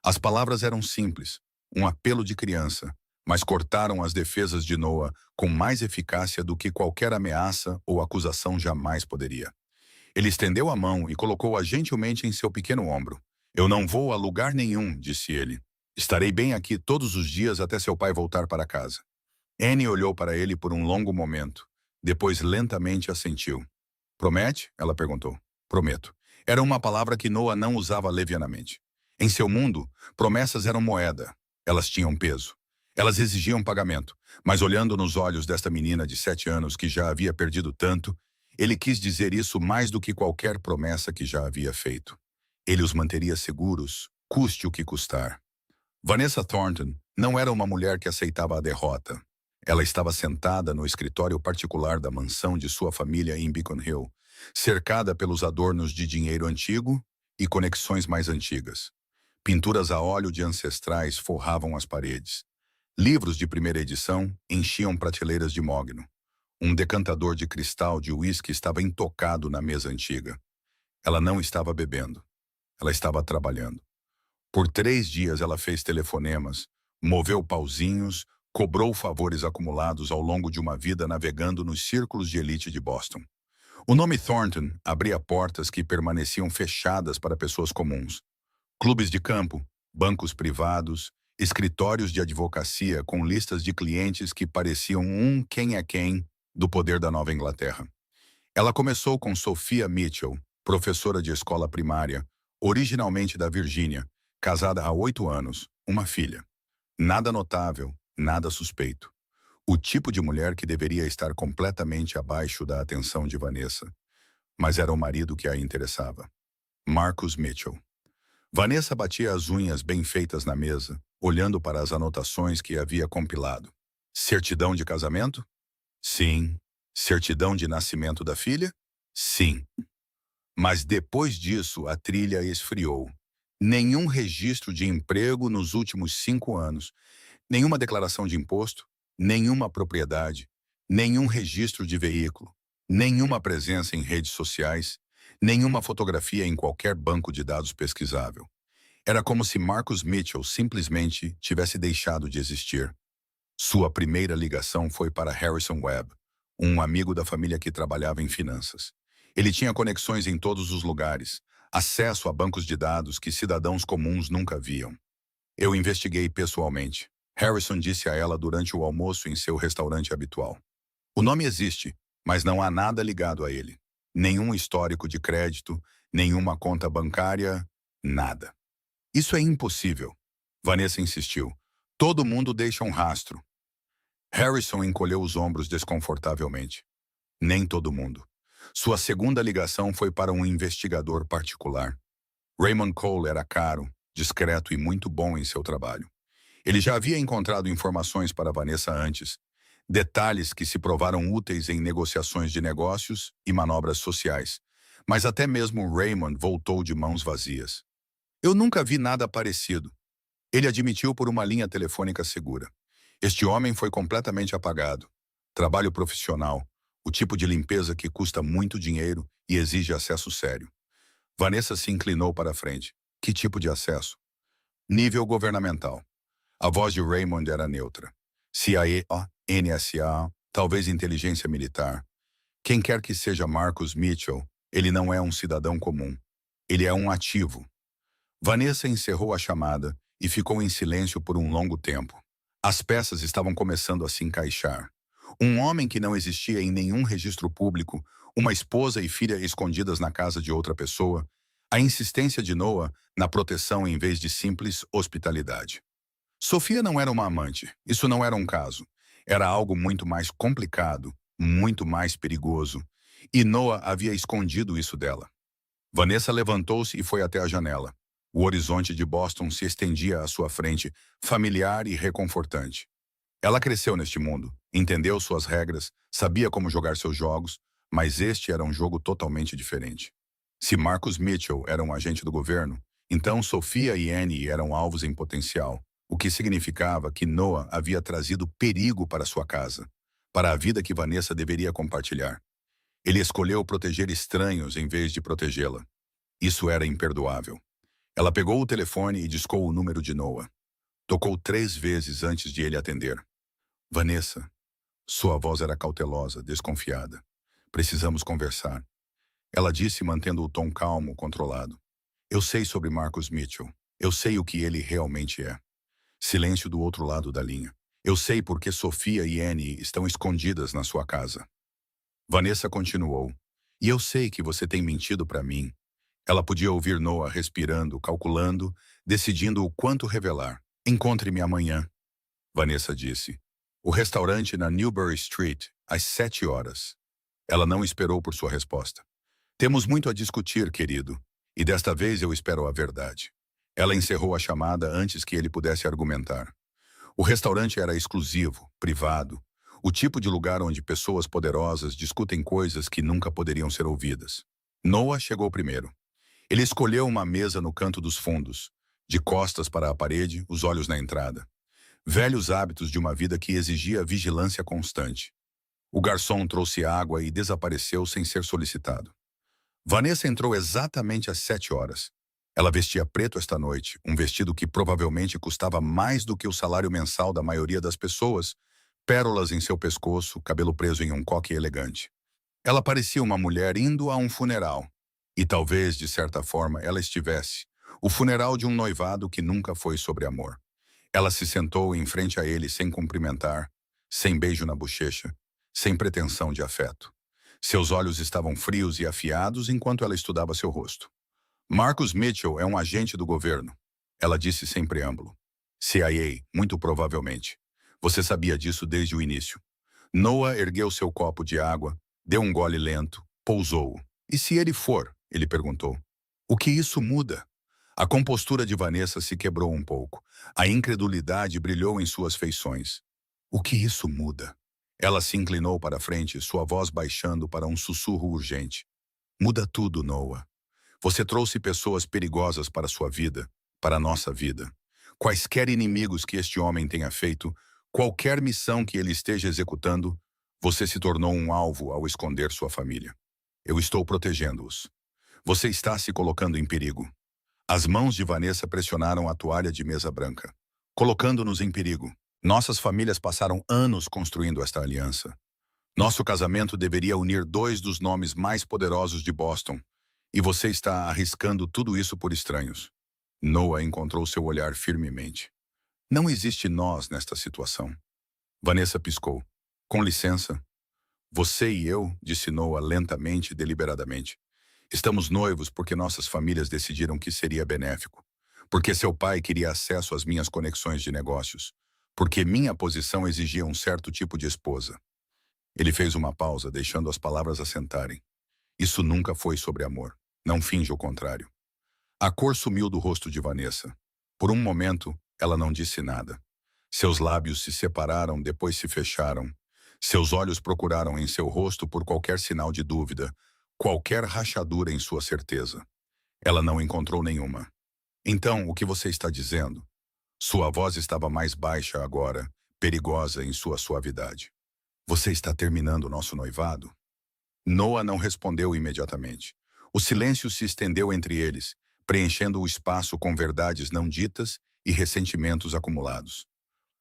As palavras eram simples, um apelo de criança, mas cortaram as defesas de Noah com mais eficácia do que qualquer ameaça ou acusação jamais poderia. Ele estendeu a mão e colocou-a gentilmente em seu pequeno ombro. Eu não vou a lugar nenhum, disse ele. Estarei bem aqui todos os dias até seu pai voltar para casa. Annie olhou para ele por um longo momento. Depois lentamente assentiu. Promete? Ela perguntou. Prometo. Era uma palavra que Noah não usava levianamente. Em seu mundo, promessas eram moeda. Elas tinham peso. Elas exigiam pagamento. Mas olhando nos olhos desta menina de 7 anos que já havia perdido tanto, ele quis dizer isso mais do que qualquer promessa que já havia feito. Ele os manteria seguros, custe o que custar. Vanessa Thornton não era uma mulher que aceitava a derrota. Ela estava sentada no escritório particular da mansão de sua família em Beacon Hill, cercada pelos adornos de dinheiro antigo e conexões mais antigas. Pinturas a óleo de ancestrais forravam as paredes. Livros de primeira edição enchiam prateleiras de mogno. Um decantador de cristal de uísque estava intocado na mesa antiga. Ela não estava bebendo. Ela estava trabalhando. Por 3 dias ela fez telefonemas, moveu pauzinhos, cobrou favores acumulados ao longo de uma vida navegando nos círculos de elite de Boston. O nome Thornton abria portas que permaneciam fechadas para pessoas comuns. Clubes de campo, bancos privados, escritórios de advocacia com listas de clientes que pareciam um quem é quem do poder da Nova Inglaterra. Ela começou com Sophia Mitchell, professora de escola primária, originalmente da Virgínia, casada há 8 anos, uma filha. Nada notável, nada suspeito. O tipo de mulher que deveria estar completamente abaixo da atenção de Vanessa. Mas era o marido que a interessava. Marcus Mitchell. Vanessa batia as unhas bem feitas na mesa, olhando para as anotações que havia compilado. Certidão de casamento? Sim. Certidão de nascimento da filha? Sim. Mas depois disso, a trilha esfriou. Nenhum registro de emprego nos últimos 5 anos. Nenhuma declaração de imposto, nenhuma propriedade, nenhum registro de veículo, nenhuma presença em redes sociais, nenhuma fotografia em qualquer banco de dados pesquisável. Era como se Marcus Mitchell simplesmente tivesse deixado de existir. Sua primeira ligação foi para Harrison Webb, um amigo da família que trabalhava em finanças. Ele tinha conexões em todos os lugares, acesso a bancos de dados que cidadãos comuns nunca viam. Eu investiguei pessoalmente. Harrison disse a ela durante o almoço em seu restaurante habitual. O nome existe, mas não há nada ligado a ele. Nenhum histórico de crédito, nenhuma conta bancária, nada. Isso é impossível. Vanessa insistiu. Todo mundo deixa um rastro. Harrison encolheu os ombros desconfortavelmente. Nem todo mundo. Sua segunda ligação foi para um investigador particular. Raymond Cole era caro, discreto e muito bom em seu trabalho. Ele já havia encontrado informações para Vanessa antes, detalhes que se provaram úteis em negociações de negócios e manobras sociais, mas até mesmo Raymond voltou de mãos vazias. Eu nunca vi nada parecido. Ele admitiu por uma linha telefônica segura. Este homem foi completamente apagado. Trabalho profissional, o tipo de limpeza que custa muito dinheiro e exige acesso sério. Vanessa se inclinou para a frente. Que tipo de acesso? Nível governamental. A voz de Raymond era neutra. CIA, NSA, talvez inteligência militar. Quem quer que seja Marcus Mitchell, ele não é um cidadão comum. Ele é um ativo. Vanessa encerrou a chamada e ficou em silêncio por um longo tempo. As peças estavam começando a se encaixar. Um homem que não existia em nenhum registro público, uma esposa e filha escondidas na casa de outra pessoa, a insistência de Noah na proteção em vez de simples hospitalidade. Sofia não era uma amante, isso não era um caso. Era algo muito mais complicado, muito mais perigoso. E Noah havia escondido isso dela. Vanessa levantou-se e foi até a janela. O horizonte de Boston se estendia à sua frente, familiar e reconfortante. Ela cresceu neste mundo, entendeu suas regras, sabia como jogar seus jogos, mas este era um jogo totalmente diferente. Se Marcus Mitchell era um agente do governo, então Sophia e Annie eram alvos em potencial, o que significava que Noah havia trazido perigo para sua casa, para a vida que Vanessa deveria compartilhar. Ele escolheu proteger estranhos em vez de protegê-la. Isso era imperdoável. Ela pegou o telefone e discou o número de Noah. Tocou 3 vezes antes de ele atender. Vanessa. Sua voz era cautelosa, desconfiada. Precisamos conversar. Ela disse mantendo o tom calmo, controlado. Eu sei sobre Marcus Mitchell. Eu sei o que ele realmente é. Silêncio do outro lado da linha. Eu sei porque Sophia e Annie estão escondidas na sua casa. Vanessa continuou. E eu sei que você tem mentido para mim. Ela podia ouvir Noah respirando, calculando, decidindo o quanto revelar. Encontre-me amanhã, Vanessa disse. O restaurante na Newbury Street, às 7 horas. Ela não esperou por sua resposta. Temos muito a discutir, querido, e desta vez eu espero a verdade. Ela encerrou a chamada antes que ele pudesse argumentar. O restaurante era exclusivo, privado, o tipo de lugar onde pessoas poderosas discutem coisas que nunca poderiam ser ouvidas. Noah chegou primeiro. Ele escolheu uma mesa no canto dos fundos, de costas para a parede, os olhos na entrada. Velhos hábitos de uma vida que exigia vigilância constante. O garçom trouxe água e desapareceu sem ser solicitado. Vanessa entrou exatamente às 7 horas. Ela vestia preto esta noite, um vestido que provavelmente custava mais do que o salário mensal da maioria das pessoas, pérolas em seu pescoço, cabelo preso em um coque elegante. Ela parecia uma mulher indo a um funeral. E talvez, de certa forma, ela estivesse. O funeral de um noivado que nunca foi sobre amor. Ela se sentou em frente a ele sem cumprimentar, sem beijo na bochecha, sem pretensão de afeto. Seus olhos estavam frios e afiados enquanto ela estudava seu rosto. Marcus Mitchell é um agente do governo, ela disse sem preâmbulo. CIA, muito provavelmente. Você sabia disso desde o início. Noah ergueu seu copo de água, deu um gole lento, pousou-o. E se ele for? Ele perguntou. O que isso muda? A compostura de Vanessa se quebrou um pouco. A incredulidade brilhou em suas feições. O que isso muda? Ela se inclinou para a frente, sua voz baixando para um sussurro urgente. Muda tudo, Noah. Você trouxe pessoas perigosas para sua vida, para a nossa vida. Quaisquer inimigos que este homem tenha feito, qualquer missão que ele esteja executando, você se tornou um alvo ao esconder sua família. Eu estou protegendo-os. Você está se colocando em perigo. As mãos de Vanessa pressionaram a toalha de mesa branca, colocando-nos em perigo. Nossas famílias passaram anos construindo esta aliança. Nosso casamento deveria unir dois dos nomes mais poderosos de Boston, e você está arriscando tudo isso por estranhos. Noah encontrou seu olhar firmemente. Não existe nós nesta situação. Vanessa piscou. Com licença. Você e eu, disse Noah lentamente e deliberadamente. Estamos noivos porque nossas famílias decidiram que seria benéfico. Porque seu pai queria acesso às minhas conexões de negócios. Porque minha posição exigia um certo tipo de esposa. Ele fez uma pausa, deixando as palavras assentarem. Isso nunca foi sobre amor. Não finja o contrário. A cor sumiu do rosto de Vanessa. Por um momento, ela não disse nada. Seus lábios se separaram, depois se fecharam. Seus olhos procuraram em seu rosto por qualquer sinal de dúvida, qualquer rachadura em sua certeza. Ela não encontrou nenhuma. Então, o que você está dizendo? Sua voz estava mais baixa agora, perigosa em sua suavidade. Você está terminando nosso noivado? Noah não respondeu imediatamente. O silêncio se estendeu entre eles, preenchendo o espaço com verdades não ditas e ressentimentos acumulados.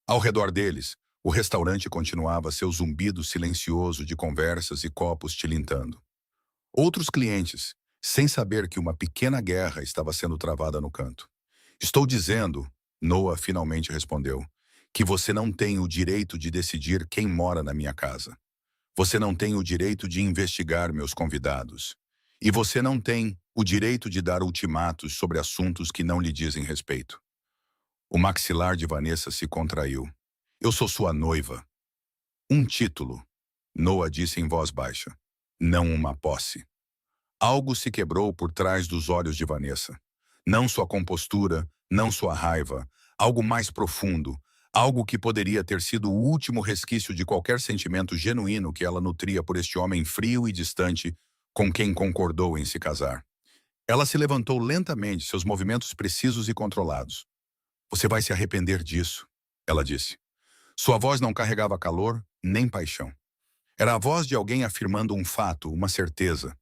Ao redor deles, o restaurante continuava seu zumbido silencioso de conversas e copos tilintando. Outros clientes, sem saber que uma pequena guerra estava sendo travada no canto. Estou dizendo, Noah finalmente respondeu, que você não tem o direito de decidir quem mora na minha casa. Você não tem o direito de investigar meus convidados. E você não tem o direito de dar ultimatos sobre assuntos que não lhe dizem respeito. O maxilar de Vanessa se contraiu. Eu sou sua noiva. Um título, Noah disse em voz baixa. Não uma posse. Algo se quebrou por trás dos olhos de Vanessa. Não sua compostura, não sua raiva. Algo mais profundo. Algo que poderia ter sido o último resquício de qualquer sentimento genuíno que ela nutria por este homem frio e distante com quem concordou em se casar. Ela se levantou lentamente, seus movimentos precisos e controlados. Você vai se arrepender disso, ela disse. Sua voz não carregava calor, nem paixão. Era a voz de alguém afirmando um fato, uma certeza.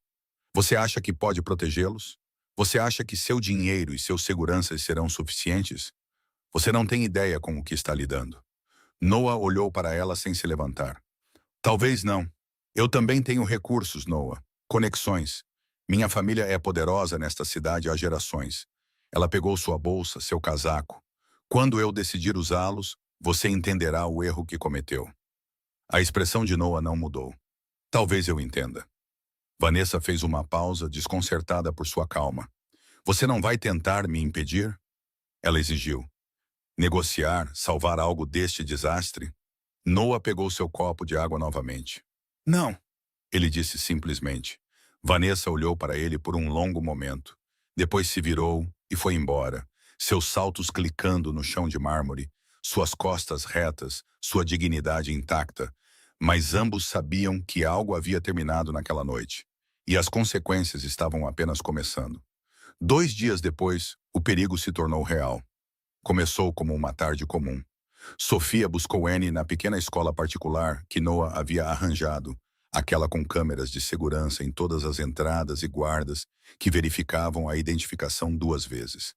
Você acha que pode protegê-los? Você acha que seu dinheiro e seus seguranças serão suficientes? Você não tem ideia com o que está lidando. Noah olhou para ela sem se levantar. Talvez não. Eu também tenho recursos, Noah. Conexões. Minha família é poderosa nesta cidade há gerações. Ela pegou sua bolsa, seu casaco. Quando eu decidir usá-los, você entenderá o erro que cometeu. A expressão de Noah não mudou. Talvez eu entenda. Vanessa fez uma pausa, desconcertada por sua calma. Você não vai tentar me impedir? Ela exigiu. Negociar, salvar algo deste desastre? Noah pegou seu copo de água novamente. Não, ele disse simplesmente. Vanessa olhou para ele por um longo momento. Depois se virou e foi embora, seus saltos clicando no chão de mármore, suas costas retas, sua dignidade intacta. Mas ambos sabiam que algo havia terminado naquela noite, e as consequências estavam apenas começando. 2 dias depois, o perigo se tornou real. Começou como uma tarde comum. Sofia buscou Annie na pequena escola particular que Noah havia arranjado, aquela com câmeras de segurança em todas as entradas e guardas que verificavam a identificação 2 vezes.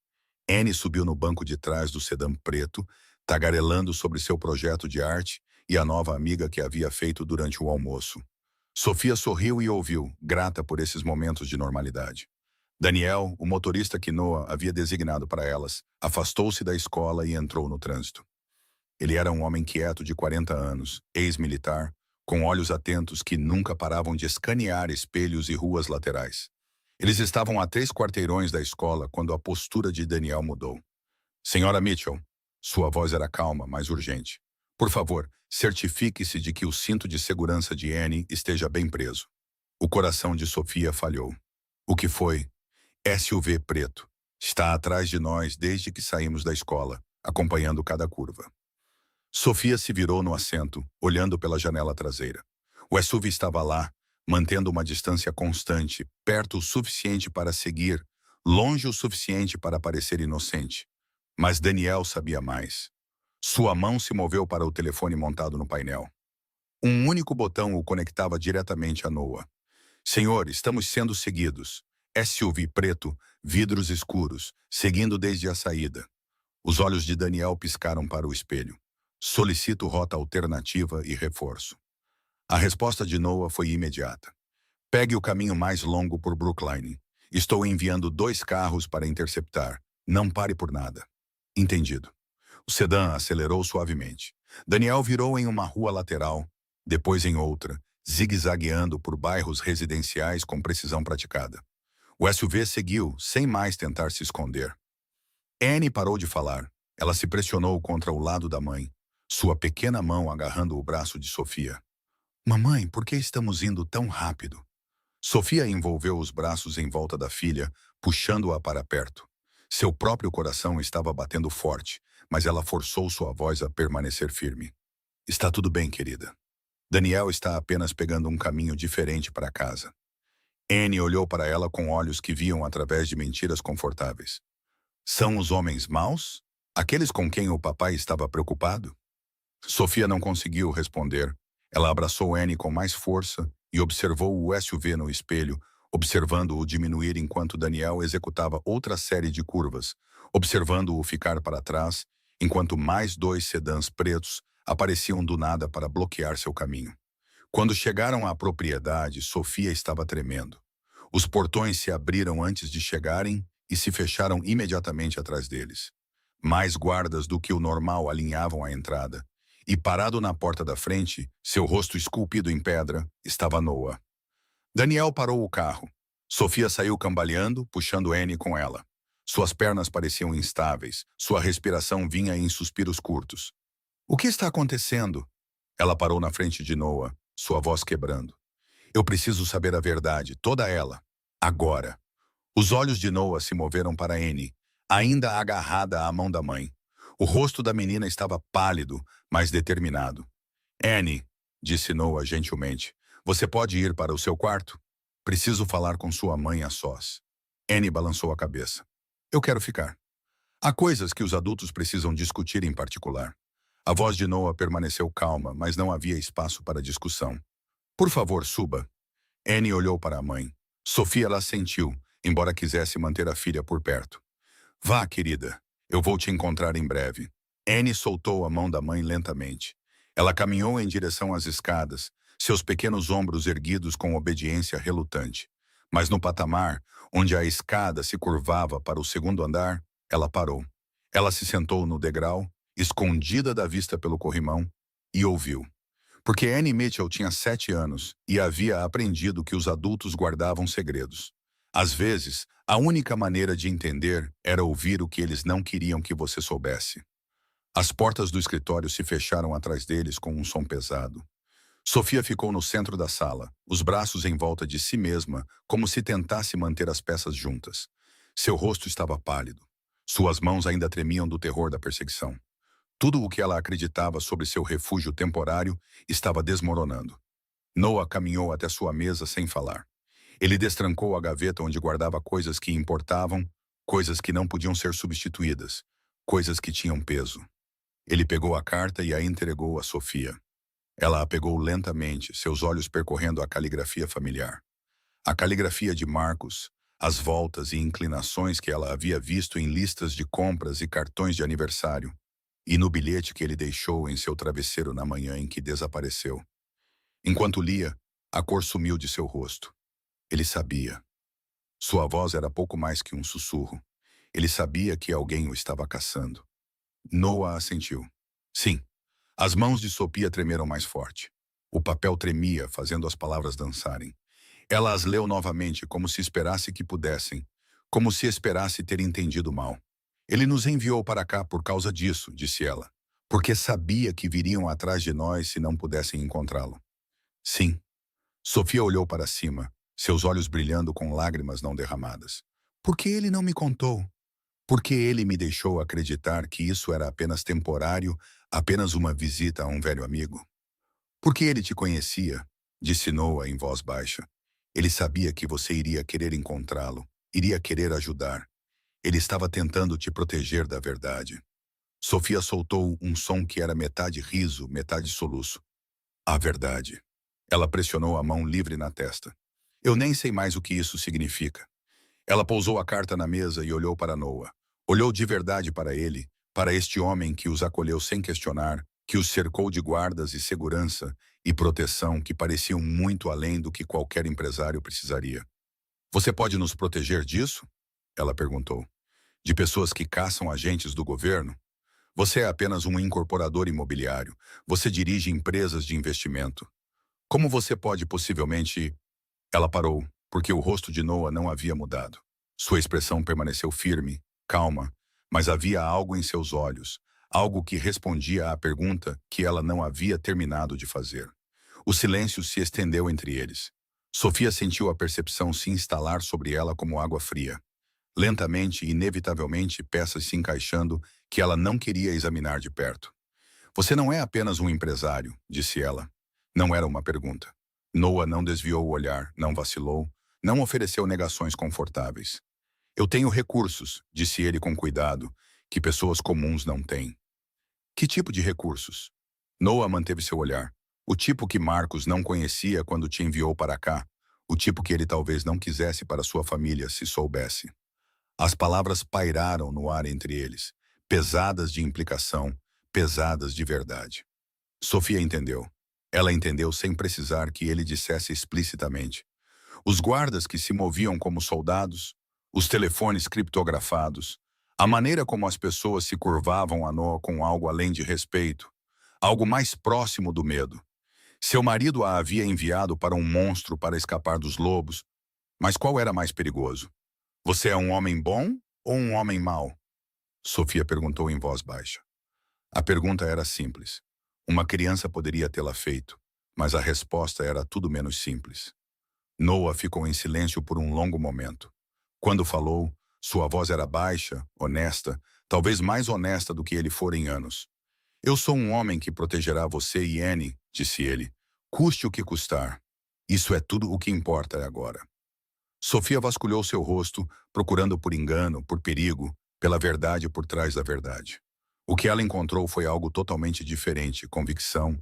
Annie subiu no banco de trás do sedã preto, tagarelando sobre seu projeto de arte e a nova amiga que havia feito durante o almoço. Sofia sorriu e ouviu, grata por esses momentos de normalidade. Daniel, o motorista que Noah havia designado para elas, afastou-se da escola e entrou no trânsito. Ele era um homem quieto de 40 anos, ex-militar, com olhos atentos que nunca paravam de escanear espelhos e ruas laterais. Eles estavam a 3 quarteirões da escola quando a postura de Daniel mudou. Senhora Mitchell, sua voz era calma, mas urgente. Por favor, certifique-se de que o cinto de segurança de Annie esteja bem preso. O coração de Sofia falhou. O que foi? SUV preto. Está atrás de nós desde que saímos da escola, acompanhando cada curva. Sofia se virou no assento, olhando pela janela traseira. O SUV estava lá, mantendo uma distância constante, perto o suficiente para seguir, longe o suficiente para parecer inocente. Mas Daniel sabia mais. Sua mão se moveu para o telefone montado no painel. Um único botão o conectava diretamente a Noah. Senhor, estamos sendo seguidos. SUV preto, vidros escuros, seguindo desde a saída. Os olhos de Daniel piscaram para o espelho. Solicito rota alternativa e reforço. A resposta de Noah foi imediata. Pegue o caminho mais longo por Brookline. Estou enviando 2 carros para interceptar. Não pare por nada. Entendido. O sedã acelerou suavemente. Daniel virou em uma rua lateral, depois em outra, zigue-zagueando por bairros residenciais com precisão praticada. O SUV seguiu, sem mais tentar se esconder. Annie parou de falar. Ela se pressionou contra o lado da mãe, sua pequena mão agarrando o braço de Sofia. Mamãe, por que estamos indo tão rápido? Sofia envolveu os braços em volta da filha, puxando-a para perto. Seu próprio coração estava batendo forte, mas ela forçou sua voz a permanecer firme. Está tudo bem, querida. Daniel está apenas pegando um caminho diferente para casa. Annie olhou para ela com olhos que viam através de mentiras confortáveis. São os homens maus? Aqueles com quem o papai estava preocupado? Sofia não conseguiu responder. Ela abraçou Annie com mais força e observou o SUV no espelho, observando-o diminuir enquanto Daniel executava outra série de curvas, observando-o ficar para trás, enquanto mais 2 sedãs pretos apareciam do nada para bloquear seu caminho. Quando chegaram à propriedade, Sofia estava tremendo. Os portões se abriram antes de chegarem e se fecharam imediatamente atrás deles. Mais guardas do que o normal alinhavam a entrada, e parado na porta da frente, seu rosto esculpido em pedra, estava Noah. Daniel parou o carro. Sofia saiu cambaleando, puxando Annie com ela. Suas pernas pareciam instáveis, sua respiração vinha em suspiros curtos. O que está acontecendo? Ela parou na frente de Noah, sua voz quebrando. Eu preciso saber a verdade, toda ela. Agora. Os olhos de Noah se moveram para Annie, ainda agarrada à mão da mãe. O rosto da menina estava pálido, mas determinado. Annie, disse Noah gentilmente, você pode ir para o seu quarto? Preciso falar com sua mãe a sós. Annie balançou a cabeça. Eu quero ficar. Há coisas que os adultos precisam discutir em particular. A voz de Noah permaneceu calma, mas não havia espaço para discussão. Por favor, suba. Annie olhou para a mãe. Sofia ela assentiu, embora quisesse manter a filha por perto. Vá, querida. Eu vou te encontrar em breve. Annie soltou a mão da mãe lentamente. Ela caminhou em direção às escadas, seus pequenos ombros erguidos com obediência relutante. Mas no patamar, onde a escada se curvava para o 2º andar, ela parou. Ela se sentou no degrau, escondida da vista pelo corrimão, e ouviu. Porque Annie Mitchell tinha 7 anos e havia aprendido que os adultos guardavam segredos. Às vezes, a única maneira de entender era ouvir o que eles não queriam que você soubesse. As portas do escritório se fecharam atrás deles com um som pesado. Sofia ficou no centro da sala, os braços em volta de si mesma, como se tentasse manter as peças juntas. Seu rosto estava pálido. Suas mãos ainda tremiam do terror da perseguição. Tudo o que ela acreditava sobre seu refúgio temporário estava desmoronando. Noah caminhou até sua mesa sem falar. Ele destrancou a gaveta onde guardava coisas que importavam, coisas que não podiam ser substituídas, coisas que tinham peso. Ele pegou a carta e a entregou a Sofia. Ela a pegou lentamente, seus olhos percorrendo a caligrafia familiar. A caligrafia de Marcos, as voltas e inclinações que ela havia visto em listas de compras e cartões de aniversário, e no bilhete que ele deixou em seu travesseiro na manhã em que desapareceu. Enquanto lia, a cor sumiu de seu rosto. Ele sabia. Sua voz era pouco mais que um sussurro. Ele sabia que alguém o estava caçando. Noah assentiu. Sim. As mãos de Sofia tremeram mais forte. O papel tremia, fazendo as palavras dançarem. Ela as leu novamente, como se esperasse que pudessem, como se esperasse ter entendido mal. Ele nos enviou para cá por causa disso, disse ela, porque sabia que viriam atrás de nós se não pudessem encontrá-lo. Sim. Sofia olhou para cima, seus olhos brilhando com lágrimas não derramadas. Por que ele não me contou? Por que ele me deixou acreditar que isso era apenas temporário, apenas uma visita a um velho amigo? Porque ele te conhecia, disse Noah em voz baixa. Ele sabia que você iria querer encontrá-lo, iria querer ajudar. Ele estava tentando te proteger da verdade. Sofia soltou um som que era metade riso, metade soluço. A verdade. Ela pressionou a mão livre na testa. Eu nem sei mais o que isso significa. Ela pousou a carta na mesa e olhou para Noah. Olhou de verdade para ele, para este homem que os acolheu sem questionar, que os cercou de guardas e segurança e proteção que pareciam muito além do que qualquer empresário precisaria. Você pode nos proteger disso? Ela perguntou. De pessoas que caçam agentes do governo? Você é apenas um incorporador imobiliário. Você dirige empresas de investimento. Como você pode possivelmente... Ela parou, porque o rosto de Noah não havia mudado. Sua expressão permaneceu firme, calma, mas havia algo em seus olhos, algo que respondia à pergunta que ela não havia terminado de fazer. O silêncio se estendeu entre eles. Sofia sentiu a percepção se instalar sobre ela como água fria. Lentamente e inevitavelmente peças se encaixando que ela não queria examinar de perto. Você não é apenas um empresário, disse ela. Não era uma pergunta. Noah não desviou o olhar, não vacilou, não ofereceu negações confortáveis. Eu tenho recursos, disse ele com cuidado, que pessoas comuns não têm. Que tipo de recursos? Noah manteve seu olhar. O tipo que Marcos não conhecia quando te enviou para cá. O tipo que ele talvez não quisesse para sua família se soubesse. As palavras pairaram no ar entre eles, pesadas de implicação, pesadas de verdade. Sofia entendeu. Ela entendeu sem precisar que ele dissesse explicitamente. Os guardas que se moviam como soldados, os telefones criptografados, a maneira como as pessoas se curvavam a Noah com algo além de respeito, algo mais próximo do medo. Seu marido a havia enviado para um monstro para escapar dos lobos, mas qual era mais perigoso? Você é um homem bom ou um homem mau? Sofia perguntou em voz baixa. A pergunta era simples. Uma criança poderia tê-la feito, mas a resposta era tudo menos simples. Noah ficou em silêncio por um longo momento. Quando falou, sua voz era baixa, honesta, talvez mais honesta do que ele fora em anos. Eu sou um homem que protegerá você e Annie, disse ele, custe o que custar. Isso é tudo o que importa agora. Sofia vasculhou seu rosto, procurando por engano, por perigo, pela verdade por trás da verdade. O que ela encontrou foi algo totalmente diferente, convicção,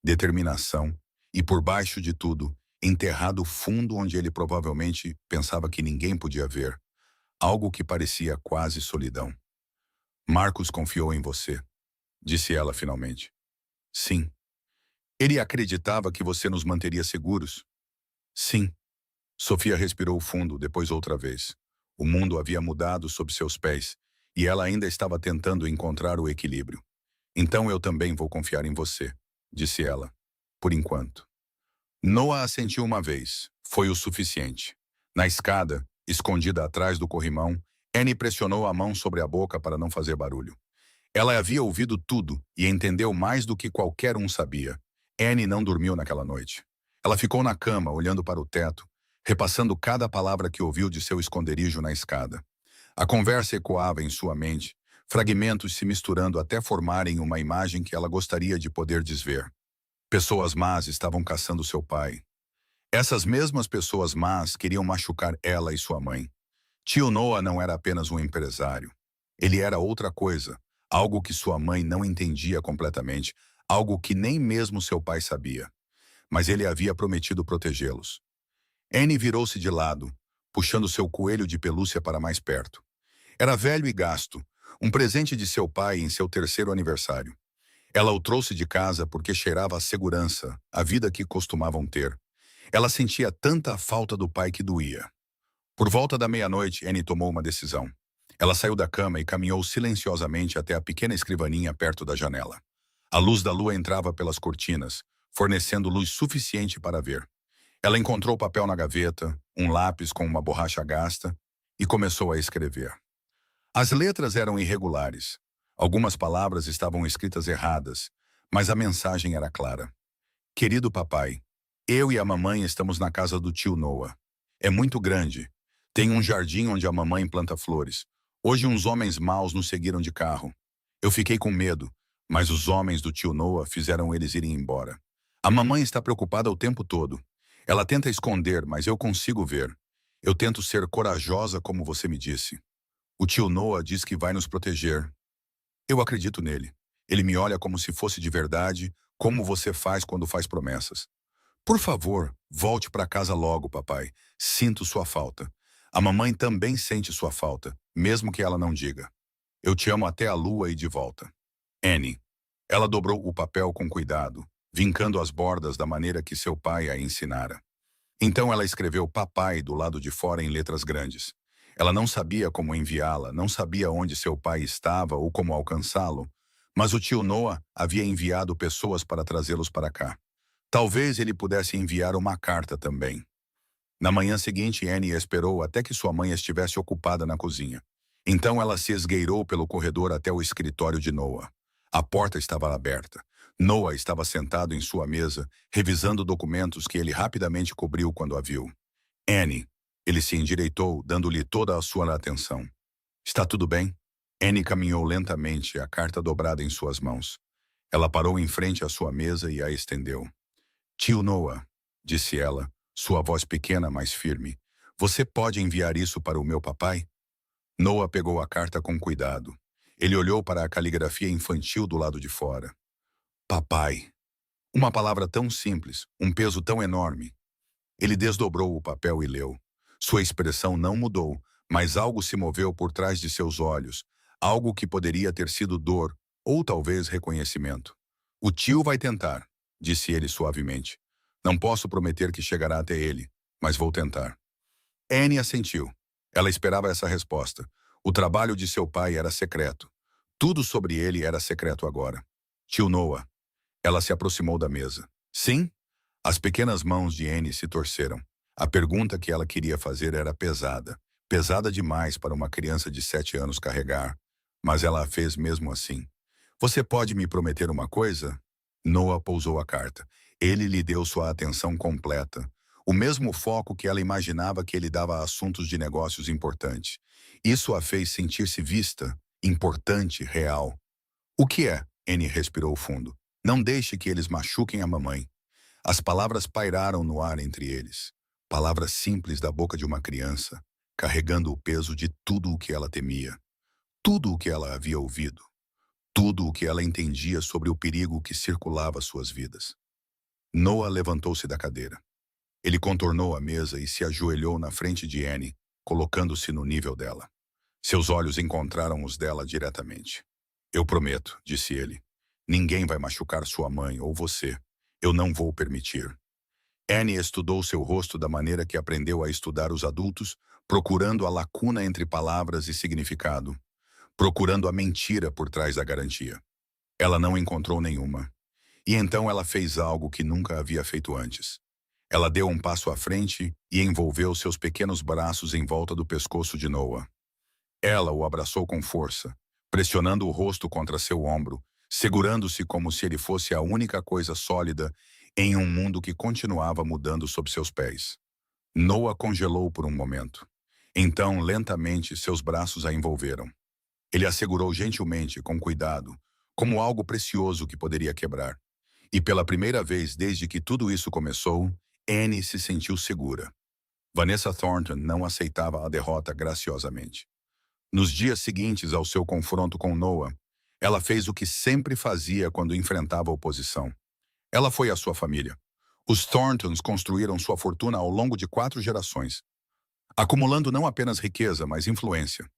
determinação e, por baixo de tudo, enterrado fundo onde ele provavelmente pensava que ninguém podia ver, algo que parecia quase solidão. Marcos confiou em você, disse ela finalmente. Sim. Ele acreditava que você nos manteria seguros. Sim. Sofia respirou fundo, depois outra vez. O mundo havia mudado sob seus pés, e ela ainda estava tentando encontrar o equilíbrio. Então eu também vou confiar em você, disse ela, por enquanto. Noah assentiu uma vez. Foi o suficiente. Na escada, escondida atrás do corrimão, Annie pressionou a mão sobre a boca para não fazer barulho. Ela havia ouvido tudo e entendeu mais do que qualquer um sabia. Annie não dormiu naquela noite. Ela ficou na cama, olhando para o teto, repassando cada palavra que ouviu de seu esconderijo na escada. A conversa ecoava em sua mente, fragmentos se misturando até formarem uma imagem que ela gostaria de poder desver. Pessoas más estavam caçando seu pai. Essas mesmas pessoas más queriam machucar ela e sua mãe. Tio Noah não era apenas um empresário. Ele era outra coisa, algo que sua mãe não entendia completamente, algo que nem mesmo seu pai sabia. Mas ele havia prometido protegê-los. Annie virou-se de lado, puxando seu coelho de pelúcia para mais perto. Era velho e gasto, um presente de seu pai em seu 3º aniversário. Ela o trouxe de casa porque cheirava a segurança, a vida que costumavam ter. Ela sentia tanta falta do pai que doía. Por volta da meia-noite, Annie tomou uma decisão. Ela saiu da cama e caminhou silenciosamente até a pequena escrivaninha perto da janela. A luz da lua entrava pelas cortinas, fornecendo luz suficiente para ver. Ela encontrou papel na gaveta, um lápis com uma borracha gasta e começou a escrever. As letras eram irregulares. Algumas palavras estavam escritas erradas, mas a mensagem era clara. Querido papai, eu e a mamãe estamos na casa do tio Noah. É muito grande. Tem um jardim onde a mamãe planta flores. Hoje uns homens maus nos seguiram de carro. Eu fiquei com medo, mas os homens do tio Noah fizeram eles irem embora. A mamãe está preocupada o tempo todo. Ela tenta esconder, mas eu consigo ver. Eu tento ser corajosa como você me disse. O tio Noah diz que vai nos proteger. Eu acredito nele. Ele me olha como se fosse de verdade, como você faz quando faz promessas. Por favor, volte para casa logo, papai. Sinto sua falta. A mamãe também sente sua falta, mesmo que ela não diga. Eu te amo até a lua e de volta. Annie. Ela dobrou o papel com cuidado, vincando as bordas da maneira que seu pai a ensinara. Então ela escreveu papai do lado de fora em letras grandes. Ela não sabia como enviá-la, não sabia onde seu pai estava ou como alcançá-lo, mas o tio Noah havia enviado pessoas para trazê-los para cá. Talvez ele pudesse enviar uma carta também. Na manhã seguinte, Annie esperou até que sua mãe estivesse ocupada na cozinha. Então ela se esgueirou pelo corredor até o escritório de Noah. A porta estava aberta. Noah estava sentado em sua mesa, revisando documentos que ele rapidamente cobriu quando a viu. Annie. Ele se endireitou, dando-lhe toda a sua atenção. Está tudo bem? Annie caminhou lentamente, a carta dobrada em suas mãos. Ela parou em frente à sua mesa e a estendeu. Tio Noah, disse ela, sua voz pequena, mas firme. Você pode enviar isso para o meu papai? Noah pegou a carta com cuidado. Ele olhou para a caligrafia infantil do lado de fora. Papai. Uma palavra tão simples, um peso tão enorme. Ele desdobrou o papel e leu. Sua expressão não mudou, mas algo se moveu por trás de seus olhos, algo que poderia ter sido dor, ou talvez reconhecimento. O tio vai tentar, disse ele suavemente. Não posso prometer que chegará até ele, mas vou tentar. Annie assentiu. Ela esperava essa resposta. O trabalho de seu pai era secreto. Tudo sobre ele era secreto agora. Tio Noah. Ela se aproximou da mesa. Sim? As pequenas mãos de Annie se torceram. A pergunta que ela queria fazer era pesada. Pesada demais para uma criança de 7 anos carregar. Mas ela a fez mesmo assim. Você pode me prometer uma coisa? Noah pousou a carta. Ele lhe deu sua atenção completa. O mesmo foco que ela imaginava que ele dava a assuntos de negócios importantes. Isso a fez sentir-se vista, importante, real. O que é? Annie respirou fundo. Não deixe que eles machuquem a mamãe. As palavras pairaram no ar entre eles. Palavras simples da boca de uma criança, carregando o peso de tudo o que ela temia. Tudo o que ela havia ouvido. Tudo o que ela entendia sobre o perigo que circulava suas vidas. Noah levantou-se da cadeira. Ele contornou a mesa e se ajoelhou na frente de Annie, colocando-se no nível dela. Seus olhos encontraram os dela diretamente. Eu prometo, disse ele. Ninguém vai machucar sua mãe ou você. Eu não vou permitir. Annie estudou seu rosto da maneira que aprendeu a estudar os adultos, procurando a lacuna entre palavras e significado, procurando a mentira por trás da garantia. Ela não encontrou nenhuma. E então ela fez algo que nunca havia feito antes. Ela deu um passo à frente e envolveu seus pequenos braços em volta do pescoço de Noah. Ela o abraçou com força, pressionando o rosto contra seu ombro, segurando-se como se ele fosse a única coisa sólida em um mundo que continuava mudando sob seus pés. Noah congelou por um momento. Então, lentamente, seus braços a envolveram. Ele a segurou gentilmente, com cuidado, como algo precioso que poderia quebrar. E pela primeira vez desde que tudo isso começou, Annie se sentiu segura. Vanessa Thornton não aceitava a derrota graciosamente. Nos dias seguintes ao seu confronto com Noah, ela fez o que sempre fazia quando enfrentava oposição. Ela foi à sua família. Os Thorntons construíram sua fortuna ao longo de 4 gerações, acumulando não apenas riqueza, mas influência.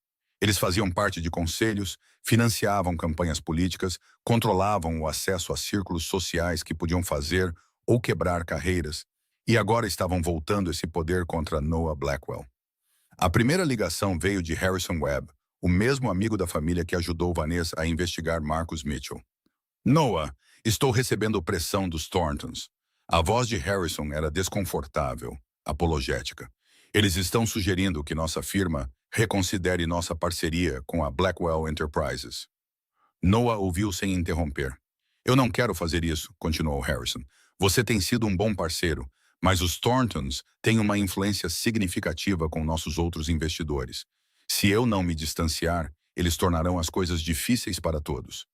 Eles faziam parte de conselhos, financiavam campanhas políticas, controlavam o acesso a círculos sociais que podiam fazer ou quebrar carreiras, e agora estavam voltando esse poder contra Noah Blackwell. A primeira ligação veio de Harrison Webb, o mesmo amigo da família que ajudou Vanessa a investigar Marcus Mitchell. Noah, Estou recebendo pressão dos Thorntons. A voz de Harrison era desconfortável, apologética. Eles estão sugerindo que nossa firma reconsidere nossa parceria com a Blackwell Enterprises. Noah ouviu sem interromper. Eu não quero fazer isso, continuou Harrison. Você tem sido um bom parceiro, mas os Thorntons têm uma influência significativa com nossos outros investidores. Se eu não me distanciar, eles tornarão as coisas difíceis para todos.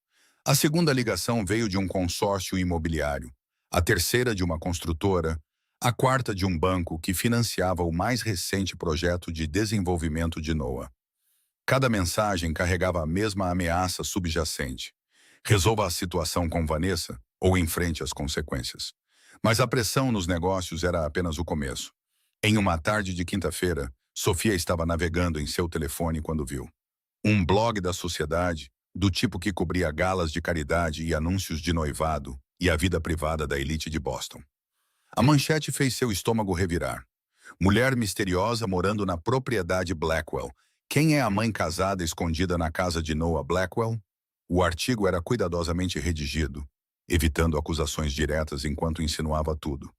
A segunda ligação veio de um consórcio imobiliário, a terceira de uma construtora, a quarta de um banco que financiava o mais recente projeto de desenvolvimento de Noah. Cada mensagem carregava a mesma ameaça subjacente. Resolva a situação com Vanessa ou enfrente as consequências. Mas a pressão nos negócios era apenas o começo. Em uma tarde de quinta-feira, Sofia estava navegando em seu telefone quando viu um blog da sociedade, do tipo que cobria galas de caridade e anúncios de noivado e a vida privada da elite de Boston. A manchete fez seu estômago revirar. Mulher misteriosa morando na propriedade Blackwell. Quem é a mãe casada escondida na casa de Noah Blackwell? O artigo era cuidadosamente redigido, evitando acusações diretas enquanto insinuava tudo.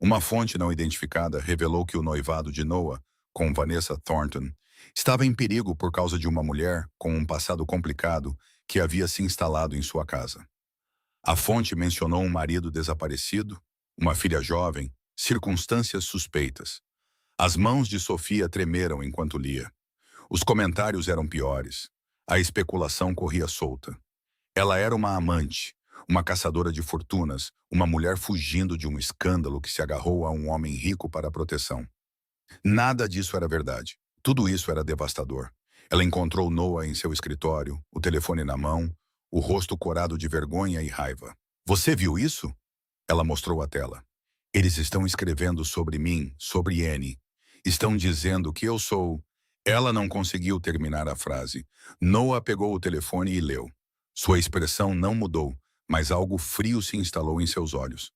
Uma fonte não identificada revelou que o noivado de Noah, com Vanessa Thornton, estava em perigo por causa de uma mulher com um passado complicado que havia se instalado em sua casa. A fonte mencionou um marido desaparecido, uma filha jovem, circunstâncias suspeitas. As mãos de Sofia tremeram enquanto lia. Os comentários eram piores. A especulação corria solta. Ela era uma amante, uma caçadora de fortunas, uma mulher fugindo de um escândalo que se agarrou a um homem rico para proteção. Nada disso era verdade. Tudo isso era devastador. Ela encontrou Noah em seu escritório, o telefone na mão, o rosto corado de vergonha e raiva. Você viu isso? Ela mostrou a tela. Eles estão escrevendo sobre mim, sobre Annie. Estão dizendo que eu sou... Ela não conseguiu terminar a frase. Noah pegou o telefone e leu. Sua expressão não mudou, mas algo frio se instalou em seus olhos.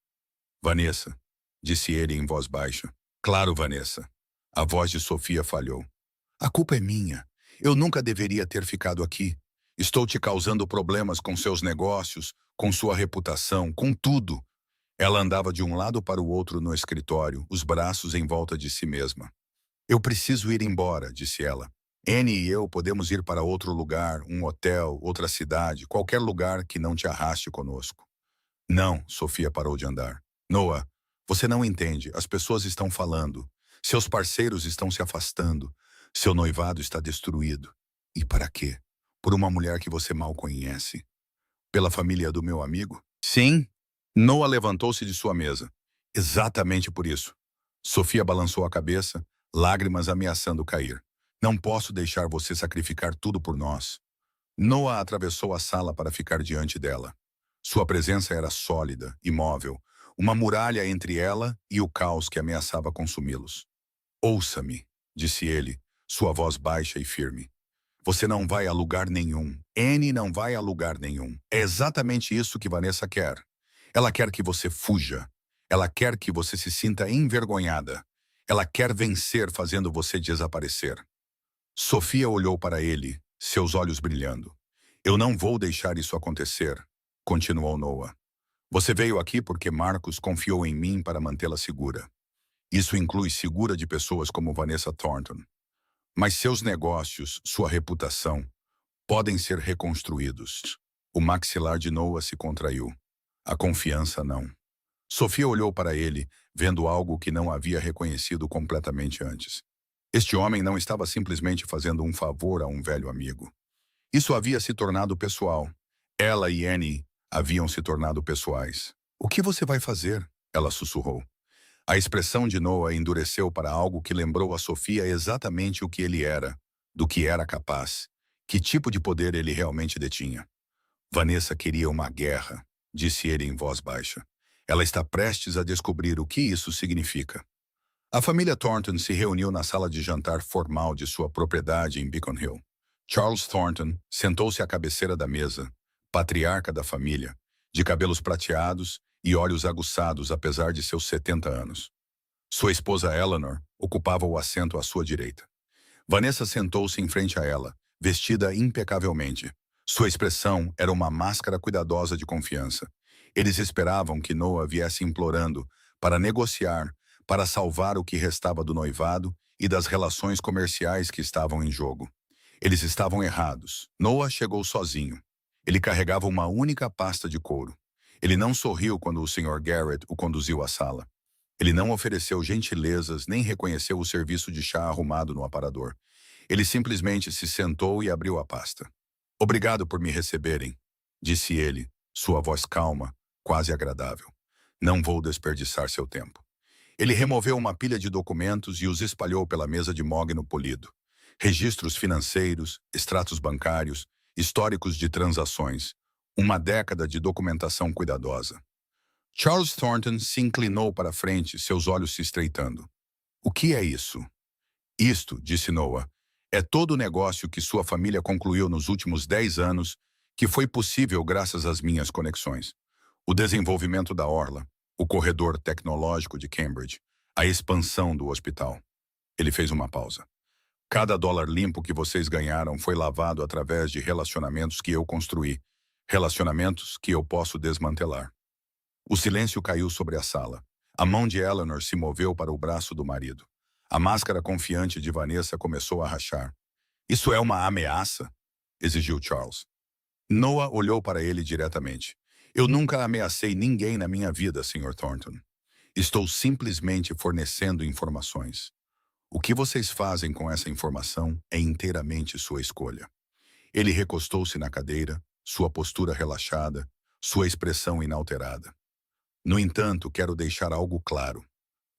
Vanessa, disse ele em voz baixa. Claro, Vanessa. A voz de Sofia falhou. A culpa é minha. Eu nunca deveria ter ficado aqui. Estou te causando problemas com seus negócios, com sua reputação, com tudo. Ela andava de um lado para o outro no escritório, os braços em volta de si mesma. Eu preciso ir embora, disse ela. Annie e eu podemos ir para outro lugar, um hotel, outra cidade, qualquer lugar que não te arraste conosco. Não, Sofia parou de andar. Noah, você não entende, as pessoas estão falando. Seus parceiros estão se afastando. Seu noivado está destruído. E para quê? Por uma mulher que você mal conhece? Pela família do meu amigo? Sim. Noah levantou-se de sua mesa. Exatamente por isso. Sofia balançou a cabeça, lágrimas ameaçando cair. Não posso deixar você sacrificar tudo por nós. Noah atravessou a sala para ficar diante dela. Sua presença era sólida, imóvel, uma muralha entre ela e o caos que ameaçava consumi-los. Ouça-me, disse ele, sua voz baixa e firme. Você não vai a lugar nenhum. Annie não vai a lugar nenhum. É exatamente isso que Vanessa quer. Ela quer que você fuja. Ela quer que você se sinta envergonhada. Ela quer vencer fazendo você desaparecer. Sofia olhou para ele, seus olhos brilhando. Eu não vou deixar isso acontecer, continuou Noah. Você veio aqui porque Marcos confiou em mim para mantê-la segura. Isso inclui segura de pessoas como Vanessa Thornton. Mas seus negócios, sua reputação, podem ser reconstruídos. O maxilar de Noah se contraiu. A confiança não. Sofia olhou para ele, vendo algo que não havia reconhecido completamente antes. Este homem não estava simplesmente fazendo um favor a um velho amigo. Isso havia se tornado pessoal. Ela e Annie haviam se tornado pessoais. O que você vai fazer? Ela sussurrou. A expressão de Noah endureceu para algo que lembrou a Sofia exatamente o que ele era, do que era capaz, que tipo de poder ele realmente detinha. Vanessa queria uma guerra, disse ele em voz baixa. Ela está prestes a descobrir o que isso significa. A família Thornton se reuniu na sala de jantar formal de sua propriedade em Beacon Hill. Charles Thornton sentou-se à cabeceira da mesa, patriarca da família, de cabelos prateados e olhos aguçados apesar de seus 70 anos. Sua esposa Eleanor ocupava o assento à sua direita. Vanessa sentou-se em frente a ela, vestida impecavelmente. Sua expressão era uma máscara cuidadosa de confiança. Eles esperavam que Noah viesse implorando para negociar, para salvar o que restava do noivado e das relações comerciais que estavam em jogo. Eles estavam errados. Noah chegou sozinho. Ele carregava uma única pasta de couro. Ele não sorriu quando o Sr. Garrett o conduziu à sala. Ele não ofereceu gentilezas nem reconheceu o serviço de chá arrumado no aparador. Ele simplesmente se sentou e abriu a pasta. Obrigado por me receberem, disse ele, sua voz calma, quase agradável. Não vou desperdiçar seu tempo. Ele removeu uma pilha de documentos e os espalhou pela mesa de mogno polido. Registros financeiros, extratos bancários, históricos de transações. Uma década de documentação cuidadosa. Charles Thornton se inclinou para a frente, seus olhos se estreitando. O que é isso? Isto, disse Noah, é todo o negócio que sua família concluiu nos últimos 10 anos, que foi possível graças às minhas conexões. O desenvolvimento da Orla, o corredor tecnológico de Cambridge, a expansão do hospital. Ele fez uma pausa. Cada dólar limpo que vocês ganharam foi lavado através de relacionamentos que eu construí, relacionamentos que eu posso desmantelar. O silêncio caiu sobre a sala. A mão de Eleanor se moveu para o braço do marido. A máscara confiante de Vanessa começou a rachar. Isso é uma ameaça? Exigiu Charles. Noah olhou para ele diretamente. Eu nunca ameacei ninguém na minha vida, Sr. Thornton. Estou simplesmente fornecendo informações. O que vocês fazem com essa informação é inteiramente sua escolha. Ele recostou-se na cadeira, sua postura relaxada, sua expressão inalterada. No entanto, quero deixar algo claro.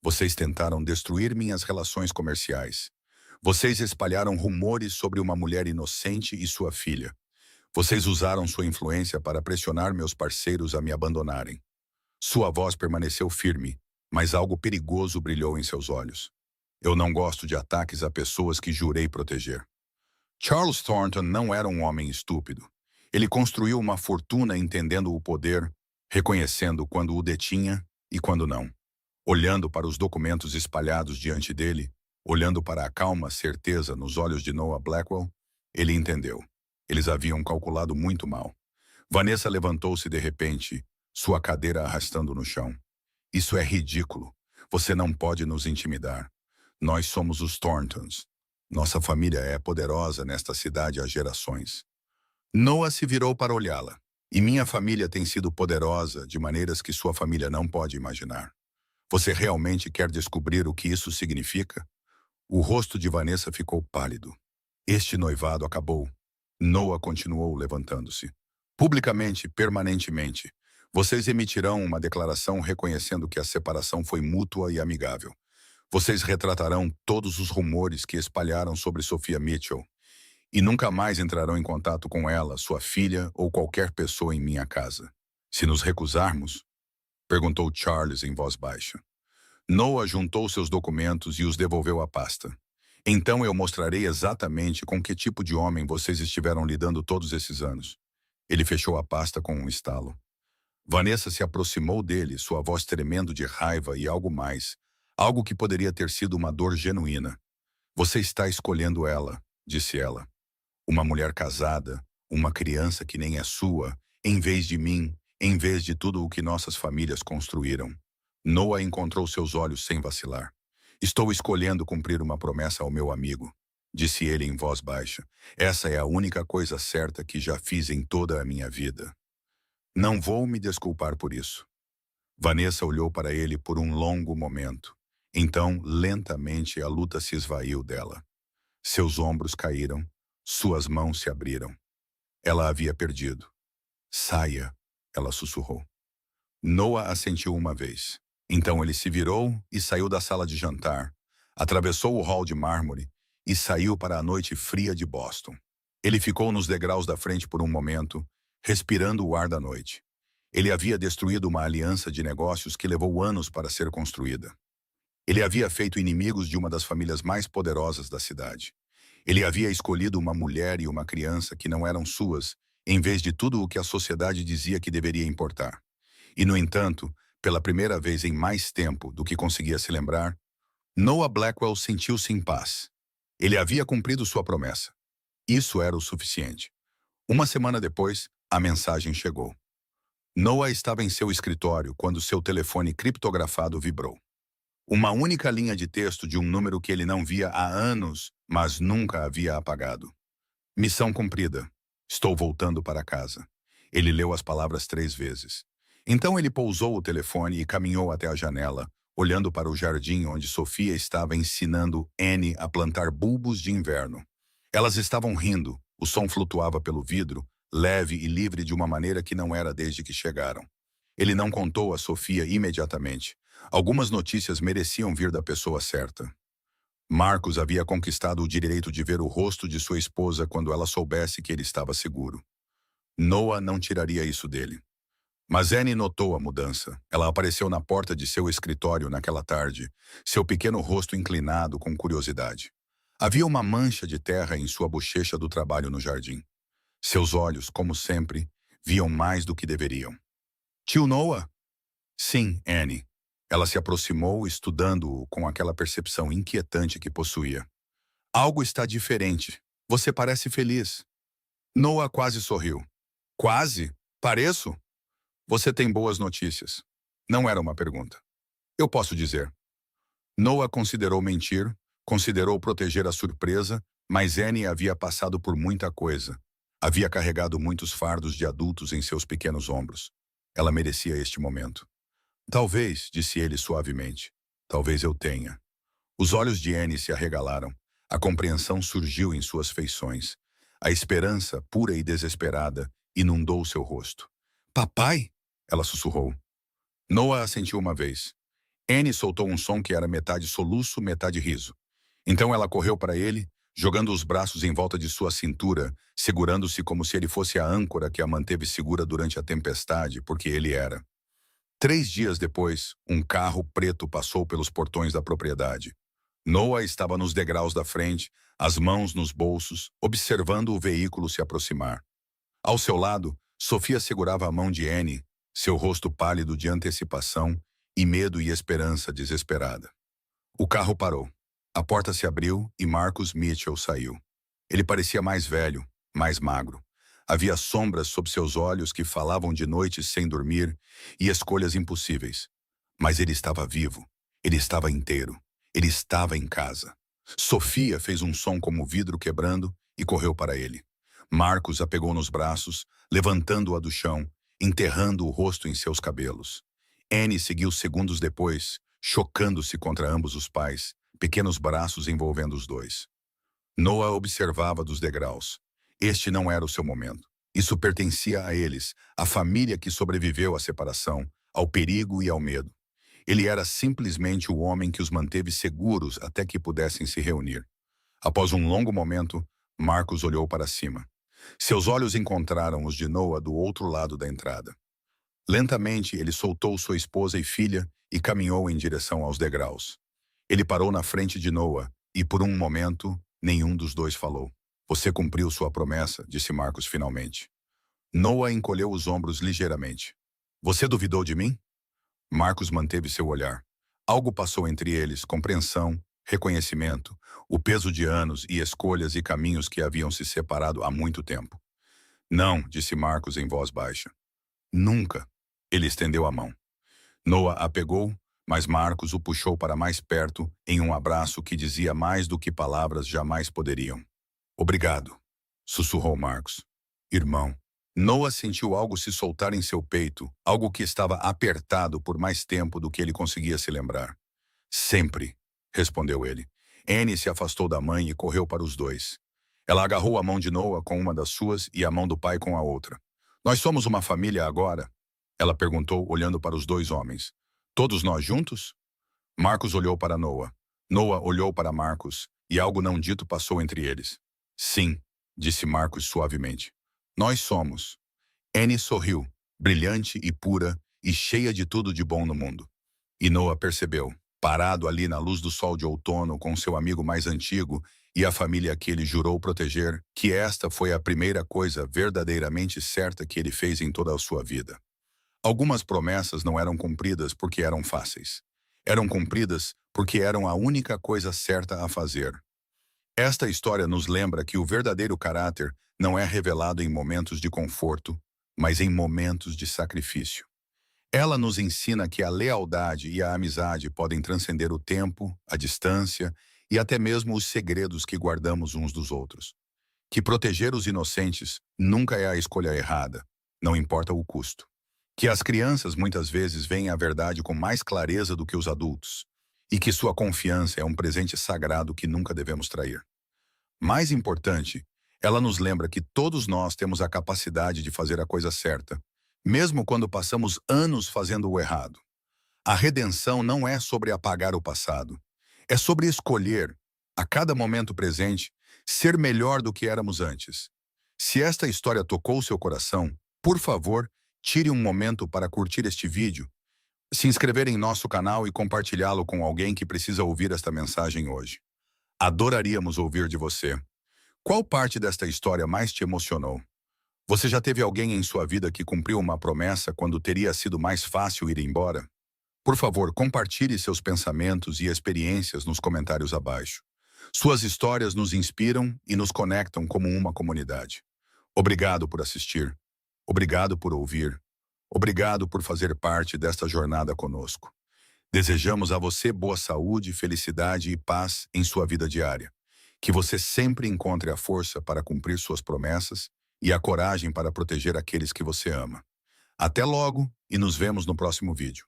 Vocês tentaram destruir minhas relações comerciais. Vocês espalharam rumores sobre uma mulher inocente e sua filha. Vocês usaram sua influência para pressionar meus parceiros a me abandonarem. Sua voz permaneceu firme, mas algo perigoso brilhou em seus olhos. Eu não gosto de ataques a pessoas que jurei proteger. Charles Thornton não era um homem estúpido. Ele construiu uma fortuna entendendo o poder, reconhecendo quando o detinha e quando não. Olhando para os documentos espalhados diante dele, olhando para a calma certeza nos olhos de Noah Blackwell, ele entendeu. Eles haviam calculado muito mal. Vanessa levantou-se de repente, sua cadeira arrastando no chão. Isso é ridículo. Você não pode nos intimidar. Nós somos os Thorntons. Nossa família é poderosa nesta cidade há gerações. Noah se virou para olhá-la. E minha família tem sido poderosa de maneiras que sua família não pode imaginar. Você realmente quer descobrir o que isso significa? O rosto de Vanessa ficou pálido. Este noivado acabou. Noah continuou levantando-se. Publicamente, permanentemente, vocês emitirão uma declaração reconhecendo que a separação foi mútua e amigável. Vocês retratarão todos os rumores que espalharam sobre Sophia Mitchell e nunca mais entrarão em contato com ela, sua filha ou qualquer pessoa em minha casa. Se nos recusarmos? Perguntou Charles em voz baixa. Noah juntou seus documentos e os devolveu à pasta. Então eu mostrarei exatamente com que tipo de homem vocês estiveram lidando todos esses anos. Ele fechou a pasta com um estalo. Vanessa se aproximou dele, sua voz tremendo de raiva e algo mais. Algo que poderia ter sido uma dor genuína. Você está escolhendo ela, disse ela. Uma mulher casada, uma criança que nem é sua, em vez de mim, em vez de tudo o que nossas famílias construíram. Noah encontrou seus olhos sem vacilar. Estou escolhendo cumprir uma promessa ao meu amigo, disse ele em voz baixa. Essa é a única coisa certa que já fiz em toda a minha vida. Não vou me desculpar por isso. Vanessa olhou para ele por um longo momento. Então, lentamente, a luta se esvaiu dela. Seus ombros caíram, suas mãos se abriram. Ela havia perdido. Saia, ela sussurrou. Noah assentiu uma vez. Então ele se virou e saiu da sala de jantar, atravessou o hall de mármore e saiu para a noite fria de Boston. Ele ficou nos degraus da frente por um momento, respirando o ar da noite. Ele havia destruído uma aliança de negócios que levou anos para ser construída. Ele havia feito inimigos de uma das famílias mais poderosas da cidade. Ele havia escolhido uma mulher e uma criança que não eram suas, em vez de tudo o que a sociedade dizia que deveria importar. E, no entanto, pela primeira vez em mais tempo do que conseguia se lembrar, Noah Blackwell sentiu-se em paz. Ele havia cumprido sua promessa. Isso era o suficiente. Uma semana depois, a mensagem chegou. Noah estava em seu escritório quando seu telefone criptografado vibrou. Uma única linha de texto de um número que ele não via há anos, mas nunca havia apagado. Missão cumprida. Estou voltando para casa. Ele leu as palavras 3 vezes. Então ele pousou o telefone e caminhou até a janela, olhando para o jardim onde Sofia estava ensinando Annie a plantar bulbos de inverno. Elas estavam rindo, o som flutuava pelo vidro, leve e livre de uma maneira que não era desde que chegaram. Ele não contou a Sofia imediatamente. Algumas notícias mereciam vir da pessoa certa. Marcos havia conquistado o direito de ver o rosto de sua esposa quando ela soubesse que ele estava seguro. Noah não tiraria isso dele. Mas Annie notou a mudança. Ela apareceu na porta de seu escritório naquela tarde, seu pequeno rosto inclinado com curiosidade. Havia uma mancha de terra em sua bochecha do trabalho no jardim. Seus olhos, como sempre, viam mais do que deveriam. Tio Noah? Sim, Annie. Ela se aproximou, estudando-o com aquela percepção inquietante que possuía. Algo está diferente. Você parece feliz. Noah quase sorriu. Quase? Pareço? Você tem boas notícias. Não era uma pergunta. Eu posso dizer. Noah considerou mentir, considerou proteger a surpresa, mas Annie havia passado por muita coisa. Havia carregado muitos fardos de adultos em seus pequenos ombros. Ela merecia este momento. Talvez, disse ele suavemente. Talvez eu tenha. Os olhos de Annie se arregalaram. A compreensão surgiu em suas feições. A esperança, pura e desesperada, inundou seu rosto. Papai? Ela sussurrou. Noah assentiu uma vez. Annie soltou um som que era metade soluço, metade riso. Então ela correu para ele, jogando os braços em volta de sua cintura, segurando-se como se ele fosse a âncora que a manteve segura durante a tempestade, porque ele era. 3 dias depois, um carro preto passou pelos portões da propriedade. Noah estava nos degraus da frente, as mãos nos bolsos, observando o veículo se aproximar. Ao seu lado, Sofia segurava a mão de Annie, seu rosto pálido de antecipação e medo e esperança desesperada. O carro parou. A porta se abriu e Marcus Mitchell saiu. Ele parecia mais velho, mais magro. Havia sombras sob seus olhos que falavam de noites sem dormir e escolhas impossíveis. Mas ele estava vivo. Ele estava inteiro. Ele estava em casa. Sofia fez um som como vidro quebrando e correu para ele. Marcos a pegou nos braços, levantando-a do chão, enterrando o rosto em seus cabelos. Annie seguiu segundos depois, chocando-se contra ambos os pais, pequenos braços envolvendo os dois. Noah observava dos degraus. Este não era o seu momento. Isso pertencia a eles, à família que sobreviveu à separação, ao perigo e ao medo. Ele era simplesmente o homem que os manteve seguros até que pudessem se reunir. Após um longo momento, Marcos olhou para cima. Seus olhos encontraram os de Noah do outro lado da entrada. Lentamente, ele soltou sua esposa e filha e caminhou em direção aos degraus. Ele parou na frente de Noah e, por um momento, nenhum dos dois falou. Você cumpriu sua promessa, disse Marcos finalmente. Noah encolheu os ombros ligeiramente. Você duvidou de mim? Marcos manteve seu olhar. Algo passou entre eles, compreensão, reconhecimento, o peso de anos e escolhas e caminhos que haviam se separado há muito tempo. Não, disse Marcos em voz baixa. Nunca. Ele estendeu a mão. Noah a pegou, mas Marcos o puxou para mais perto em um abraço que dizia mais do que palavras jamais poderiam. Obrigado, sussurrou Marcos. Irmão. Noah sentiu algo se soltar em seu peito, algo que estava apertado por mais tempo do que ele conseguia se lembrar. Sempre, respondeu ele. Annie se afastou da mãe e correu para os dois. Ela agarrou a mão de Noah com uma das suas e a mão do pai com a outra. Nós somos uma família agora? Ela perguntou, olhando para os dois homens. Todos nós juntos? Marcos olhou para Noah. Noah olhou para Marcos, e algo não dito passou entre eles. Sim, disse Marcos suavemente. Nós somos. Annie sorriu, brilhante e pura, e cheia de tudo de bom no mundo. E Noah percebeu, parado ali na luz do sol de outono com seu amigo mais antigo e a família que ele jurou proteger, que esta foi a primeira coisa verdadeiramente certa que ele fez em toda a sua vida. Algumas promessas não eram cumpridas porque eram fáceis. Eram cumpridas porque eram a única coisa certa a fazer. Esta história nos lembra que o verdadeiro caráter não é revelado em momentos de conforto, mas em momentos de sacrifício. Ela nos ensina que a lealdade e a amizade podem transcender o tempo, a distância e até mesmo os segredos que guardamos uns dos outros. Que proteger os inocentes nunca é a escolha errada, não importa o custo. Que as crianças muitas vezes veem a verdade com mais clareza do que os adultos, e que sua confiança é um presente sagrado que nunca devemos trair. Mais importante, ela nos lembra que todos nós temos a capacidade de fazer a coisa certa, mesmo quando passamos anos fazendo o errado. A redenção não é sobre apagar o passado, é sobre escolher, a cada momento presente, ser melhor do que éramos antes. Se esta história tocou seu coração, por favor, tire um momento para curtir este vídeo, se inscrever em nosso canal e compartilhá-lo com alguém que precisa ouvir esta mensagem hoje. Adoraríamos ouvir de você. Qual parte desta história mais te emocionou? Você já teve alguém em sua vida que cumpriu uma promessa quando teria sido mais fácil ir embora? Por favor, compartilhe seus pensamentos e experiências nos comentários abaixo. Suas histórias nos inspiram e nos conectam como uma comunidade. Obrigado por assistir. Obrigado por ouvir. Obrigado por fazer parte desta jornada conosco. Desejamos a você boa saúde, felicidade e paz em sua vida diária. Que você sempre encontre a força para cumprir suas promessas e a coragem para proteger aqueles que você ama. Até logo e nos vemos no próximo vídeo.